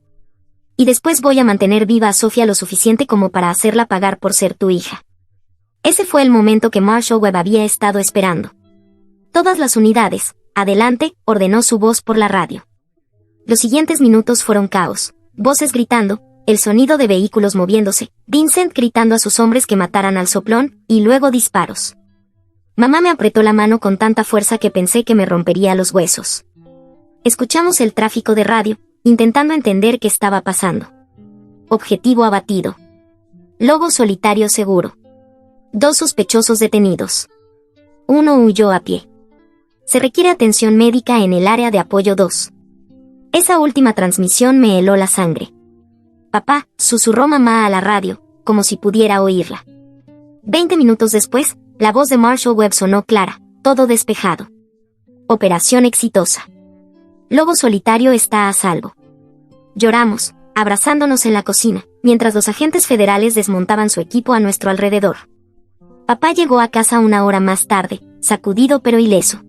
Y después voy a mantener viva a Sofía lo suficiente como para hacerla pagar por ser tu hija. Ese fue el momento que Marshall Webb había estado esperando. Todas las unidades, adelante, ordenó su voz por la radio. Los siguientes minutos fueron caos, voces gritando, el sonido de vehículos moviéndose, Vincent gritando a sus hombres que mataran al soplón, y luego disparos. Mamá me apretó la mano con tanta fuerza que pensé que me rompería los huesos. Escuchamos el tráfico de radio, intentando entender qué estaba pasando. Objetivo abatido. Lobo solitario seguro. 2 sospechosos detenidos. 1 huyó a pie. Se requiere atención médica en el área de apoyo 2. Esa última transmisión me heló la sangre. Papá, susurró mamá a la radio, como si pudiera oírla. 20 minutos después, la voz de Marshall Webb sonó clara, todo despejado. Operación exitosa. Lobo solitario está a salvo. Lloramos, abrazándonos en la cocina, mientras los agentes federales desmontaban su equipo a nuestro alrededor. Papá llegó a casa 1 hora más tarde, sacudido pero ileso.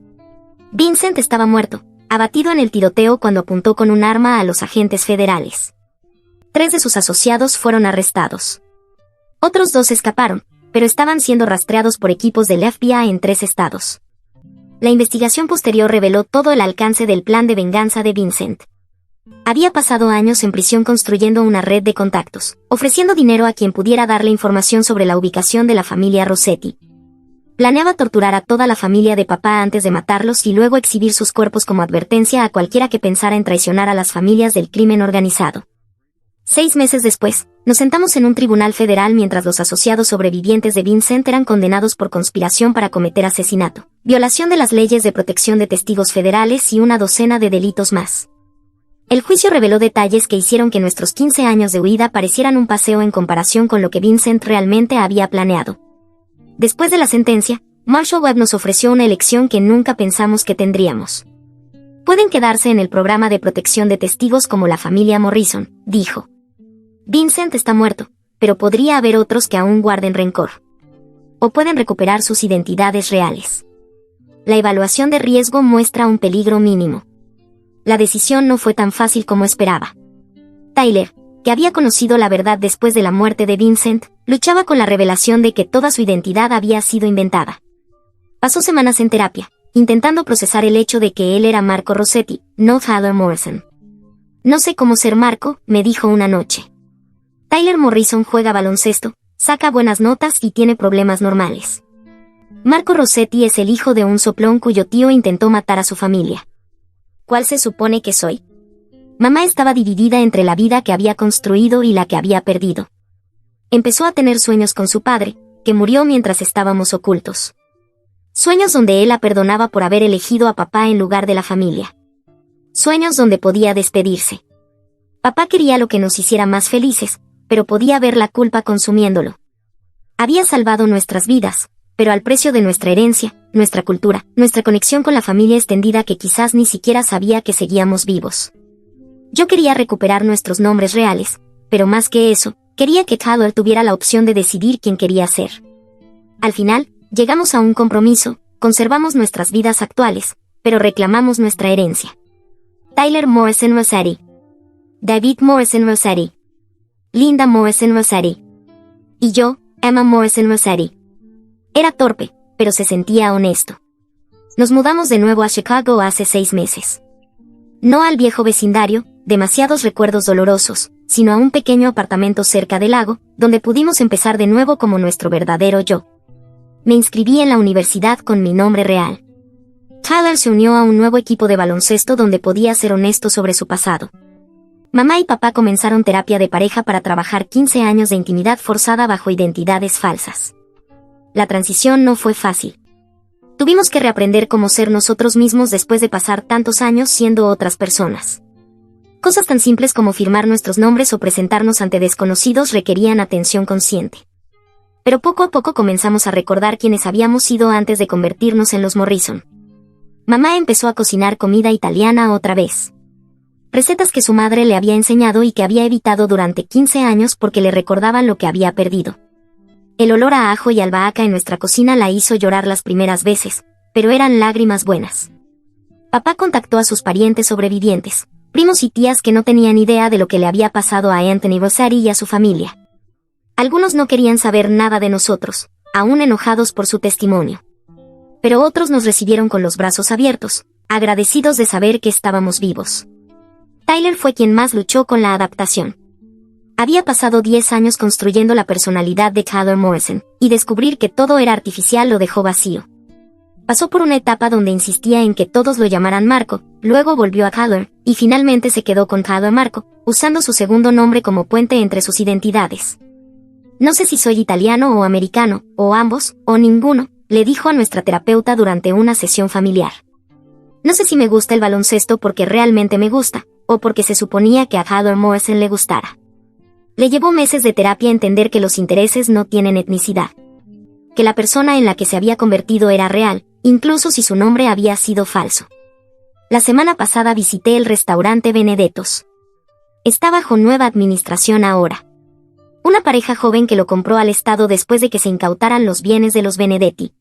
Vincent estaba muerto, abatido en el tiroteo cuando apuntó con un arma a los agentes federales. 3 de sus asociados fueron arrestados. Otros 2 escaparon, pero estaban siendo rastreados por equipos del FBI en 3 estados. La investigación posterior reveló todo el alcance del plan de venganza de Vincent. Había pasado años en prisión construyendo una red de contactos, ofreciendo dinero a quien pudiera darle información sobre la ubicación de la familia Rossetti. Planeaba torturar a toda la familia de papá antes de matarlos y luego exhibir sus cuerpos como advertencia a cualquiera que pensara en traicionar a las familias del crimen organizado. 6 meses después, nos sentamos en un tribunal federal mientras los asociados sobrevivientes de Vincent eran condenados por conspiración para cometer asesinato, violación de las leyes de protección de testigos federales y una docena de delitos más. El juicio reveló detalles que hicieron que nuestros 15 años de huida parecieran un paseo en comparación con lo que Vincent realmente había planeado. Después de la sentencia, Marshall Webb nos ofreció una elección que nunca pensamos que tendríamos. Pueden quedarse en el programa de protección de testigos como la familia Morrison, dijo. Vincent está muerto, pero podría haber otros que aún guarden rencor. o pueden recuperar sus identidades reales. La evaluación de riesgo muestra un peligro mínimo. La decisión no fue tan fácil como esperaba. Tyler, que había conocido la verdad después de la muerte de Vincent, luchaba con la revelación de que toda su identidad había sido inventada. Pasó semanas en terapia, intentando procesar el hecho de que él era Marco Rossetti, no Tyler Morrison. No sé cómo ser Marco, me dijo una noche. Tyler Morrison juega baloncesto, saca buenas notas y tiene problemas normales. Marco Rossetti es el hijo de un soplón cuyo tío intentó matar a su familia. ¿Cuál se supone que soy? Mamá estaba dividida entre la vida que había construido y la que había perdido. Empezó a tener sueños con su padre, que murió mientras estábamos ocultos. Sueños donde él la perdonaba por haber elegido a papá en lugar de la familia. Sueños donde podía despedirse. Papá quería lo que nos hiciera más felices, pero podía ver la culpa consumiéndolo. Había salvado nuestras vidas, pero al precio de nuestra herencia, nuestra cultura, nuestra conexión con la familia extendida que quizás ni siquiera sabía que seguíamos vivos. Yo quería recuperar nuestros nombres reales, pero más que eso, quería que Tyler tuviera la opción de decidir quién quería ser. Al final, llegamos a un compromiso, conservamos nuestras vidas actuales, pero reclamamos nuestra herencia. Tyler Morrison Rossetti. David Morrison Rossetti. Linda Morrison Rossetti. Y yo, Emma Morrison Rossetti. Era torpe, pero se sentía honesto. Nos mudamos de nuevo a Chicago hace 6 meses. No al viejo vecindario, demasiados recuerdos dolorosos, sino a un pequeño apartamento cerca del lago, donde pudimos empezar de nuevo como nuestro verdadero yo. Me inscribí en la universidad con mi nombre real. Tyler se unió a un nuevo equipo de baloncesto donde podía ser honesto sobre su pasado. Mamá y papá comenzaron terapia de pareja para trabajar 15 años de intimidad forzada bajo identidades falsas. La transición no fue fácil. Tuvimos que reaprender cómo ser nosotros mismos después de pasar tantos años siendo otras personas. Cosas tan simples como firmar nuestros nombres o presentarnos ante desconocidos requerían atención consciente. Pero poco a poco comenzamos a recordar quiénes habíamos sido antes de convertirnos en los Morrison. Mamá empezó a cocinar comida italiana otra vez. Recetas que su madre le había enseñado y que había evitado durante 15 años porque le recordaban lo que había perdido. El olor a ajo y albahaca en nuestra cocina la hizo llorar las primeras veces, pero eran lágrimas buenas. Papá contactó a sus parientes sobrevivientes, primos y tías que no tenían idea de lo que le había pasado a Anthony Rossetti y a su familia. Algunos no querían saber nada de nosotros, aún enojados por su testimonio. Pero otros nos recibieron con los brazos abiertos, agradecidos de saber que estábamos vivos. Tyler fue quien más luchó con la adaptación. Había pasado 10 años construyendo la personalidad de Tyler Morrison, y descubrir que todo era artificial lo dejó vacío. Pasó por una etapa donde insistía en que todos lo llamaran Marco, luego volvió a Tyler, y finalmente se quedó con Tyler Marco, usando su segundo nombre como puente entre sus identidades. No sé si soy italiano o americano, o ambos, o ninguno, le dijo a nuestra terapeuta durante una sesión familiar. No sé si me gusta el baloncesto porque realmente me gusta, o porque se suponía que a Tyler Morrison le gustara. Le llevó meses de terapia entender que los intereses no tienen etnicidad. Que la persona en la que se había convertido era real, incluso si su nombre había sido falso. La semana pasada visité el restaurante Benedetto's. Está bajo nueva administración ahora. Una pareja joven que lo compró al Estado después de que se incautaran los bienes de los Benedetti.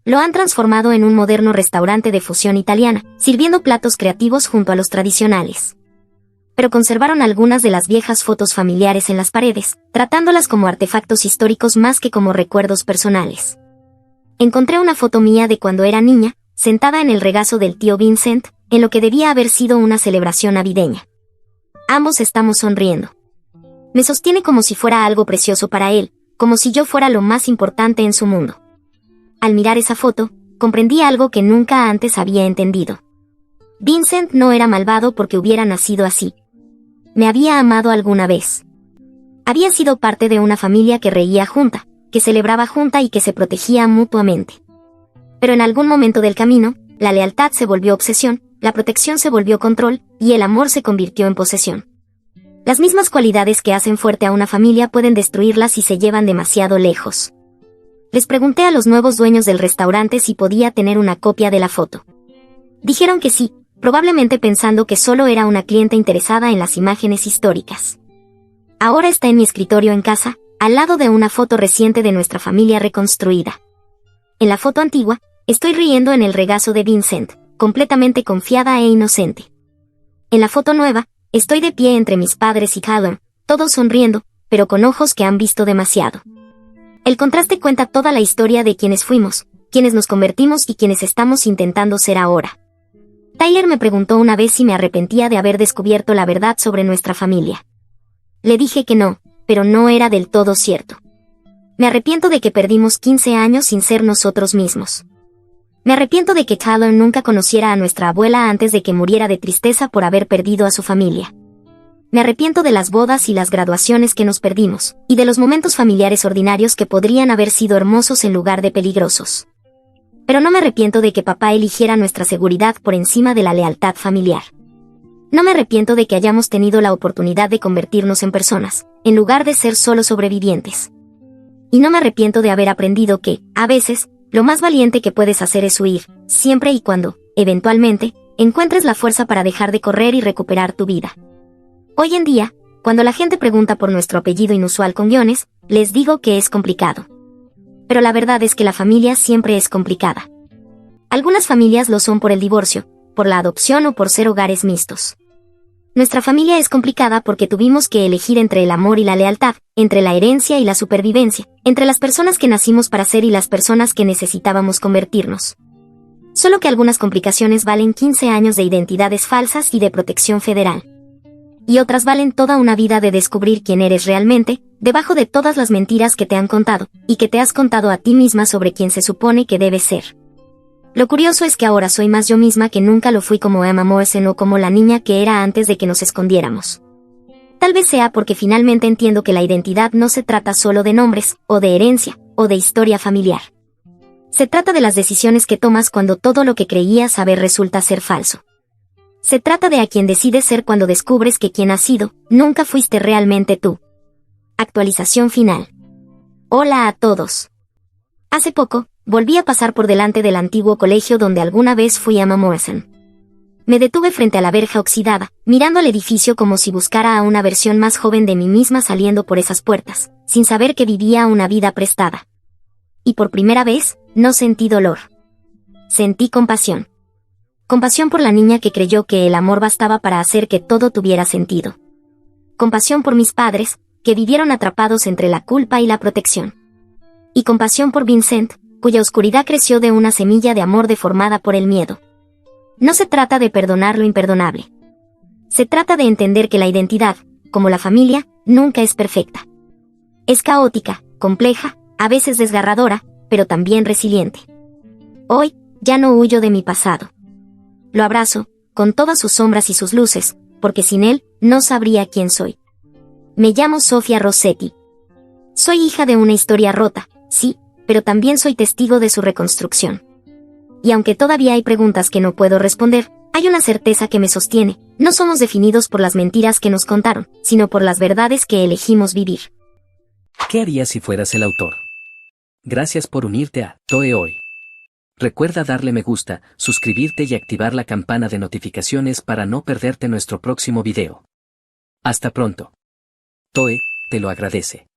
Lo han transformado en un moderno restaurante de fusión italiana, sirviendo platos creativos junto a los tradicionales. Pero conservaron algunas de las viejas fotos familiares en las paredes, tratándolas como artefactos históricos más que como recuerdos personales. Encontré una foto mía de cuando era niña, sentada en el regazo del tío Vincent, en lo que debía haber sido una celebración navideña. Ambos estamos sonriendo. Me sostiene como si fuera algo precioso para él, como si yo fuera lo más importante en su mundo. Al mirar esa foto, comprendí algo que nunca antes había entendido. Vincent no era malvado porque hubiera nacido así. Me había amado alguna vez. Había sido parte de una familia que reía junta, que celebraba junta y que se protegía mutuamente. Pero en algún momento del camino, la lealtad se volvió obsesión, la protección se volvió control, y el amor se convirtió en posesión. Las mismas cualidades que hacen fuerte a una familia pueden destruirla si se llevan demasiado lejos. Les pregunté a los nuevos dueños del restaurante si podía tener una copia de la foto. Dijeron que sí, probablemente pensando que solo era una clienta interesada en las imágenes históricas. Ahora está en mi escritorio en casa, al lado de una foto reciente de nuestra familia reconstruida. En la foto antigua, estoy riendo en el regazo de Vincent, completamente confiada e inocente. En la foto nueva, estoy de pie entre mis padres y Callum, todos sonriendo, pero con ojos que han visto demasiado. El contraste cuenta toda la historia de quienes fuimos, quienes nos convertimos y quienes estamos intentando ser ahora. Tyler me preguntó una vez si me arrepentía de haber descubierto la verdad sobre nuestra familia. Le dije que no, pero no era del todo cierto. Me arrepiento de que perdimos 15 años sin ser nosotros mismos. Me arrepiento de que Callum nunca conociera a nuestra abuela antes de que muriera de tristeza por haber perdido a su familia. Me arrepiento de las bodas y las graduaciones que nos perdimos, y de los momentos familiares ordinarios que podrían haber sido hermosos en lugar de peligrosos. Pero no me arrepiento de que papá eligiera nuestra seguridad por encima de la lealtad familiar. No me arrepiento de que hayamos tenido la oportunidad de convertirnos en personas, en lugar de ser solo sobrevivientes. Y no me arrepiento de haber aprendido que, a veces, lo más valiente que puedes hacer es huir, siempre y cuando, eventualmente, encuentres la fuerza para dejar de correr y recuperar tu vida. Hoy en día, cuando la gente pregunta por nuestro apellido inusual con guiones, les digo que es complicado. Pero la verdad es que la familia siempre es complicada. Algunas familias lo son por el divorcio, por la adopción o por ser hogares mixtos. Nuestra familia es complicada porque tuvimos que elegir entre el amor y la lealtad, entre la herencia y la supervivencia, entre las personas que nacimos para ser y las personas que necesitábamos convertirnos. Solo que algunas complicaciones valen 15 años de identidades falsas y de protección federal. Y otras valen toda una vida de descubrir quién eres realmente, debajo de todas las mentiras que te han contado, y que te has contado a ti misma sobre quién se supone que debes ser. Lo curioso es que ahora soy más yo misma que nunca lo fui como Emma Morrison o como la niña que era antes de que nos escondiéramos. Tal vez sea porque finalmente entiendo que la identidad no se trata solo de nombres, o de herencia, o de historia familiar. Se trata de las decisiones que tomas cuando todo lo que creías saber resulta ser falso. Se trata de a quien decides ser cuando descubres que quien has sido, nunca fuiste realmente tú. Actualización final. Hola a todos. Hace poco, volví a pasar por delante del antiguo colegio donde alguna vez fui Emma Morrison. Me detuve frente a la verja oxidada, mirando al edificio como si buscara a una versión más joven de mí misma saliendo por esas puertas, sin saber que vivía una vida prestada. Y por primera vez, no sentí dolor. Sentí compasión. Compasión por la niña que creyó que el amor bastaba para hacer que todo tuviera sentido. Compasión por mis padres, que vivieron atrapados entre la culpa y la protección. Y compasión por Vincent, cuya oscuridad creció de una semilla de amor deformada por el miedo. No se trata de perdonar lo imperdonable. Se trata de entender que la identidad, como la familia, nunca es perfecta. Es caótica, compleja, a veces desgarradora, pero también resiliente. Hoy, ya no huyo de mi pasado. Lo abrazo, con todas sus sombras y sus luces, porque sin él, no sabría quién soy. Me llamo Sofia Rossetti. Soy hija de una historia rota, sí, pero también soy testigo de su reconstrucción. Y aunque todavía hay preguntas que no puedo responder, hay una certeza que me sostiene: no somos definidos por las mentiras que nos contaron, sino por las verdades que elegimos vivir. ¿Qué harías si fueras el autor? Gracias por unirte a Toe Hoy. Recuerda darle me gusta, suscribirte y activar la campana de notificaciones para no perderte nuestro próximo video. Hasta pronto. Toe, te lo agradece.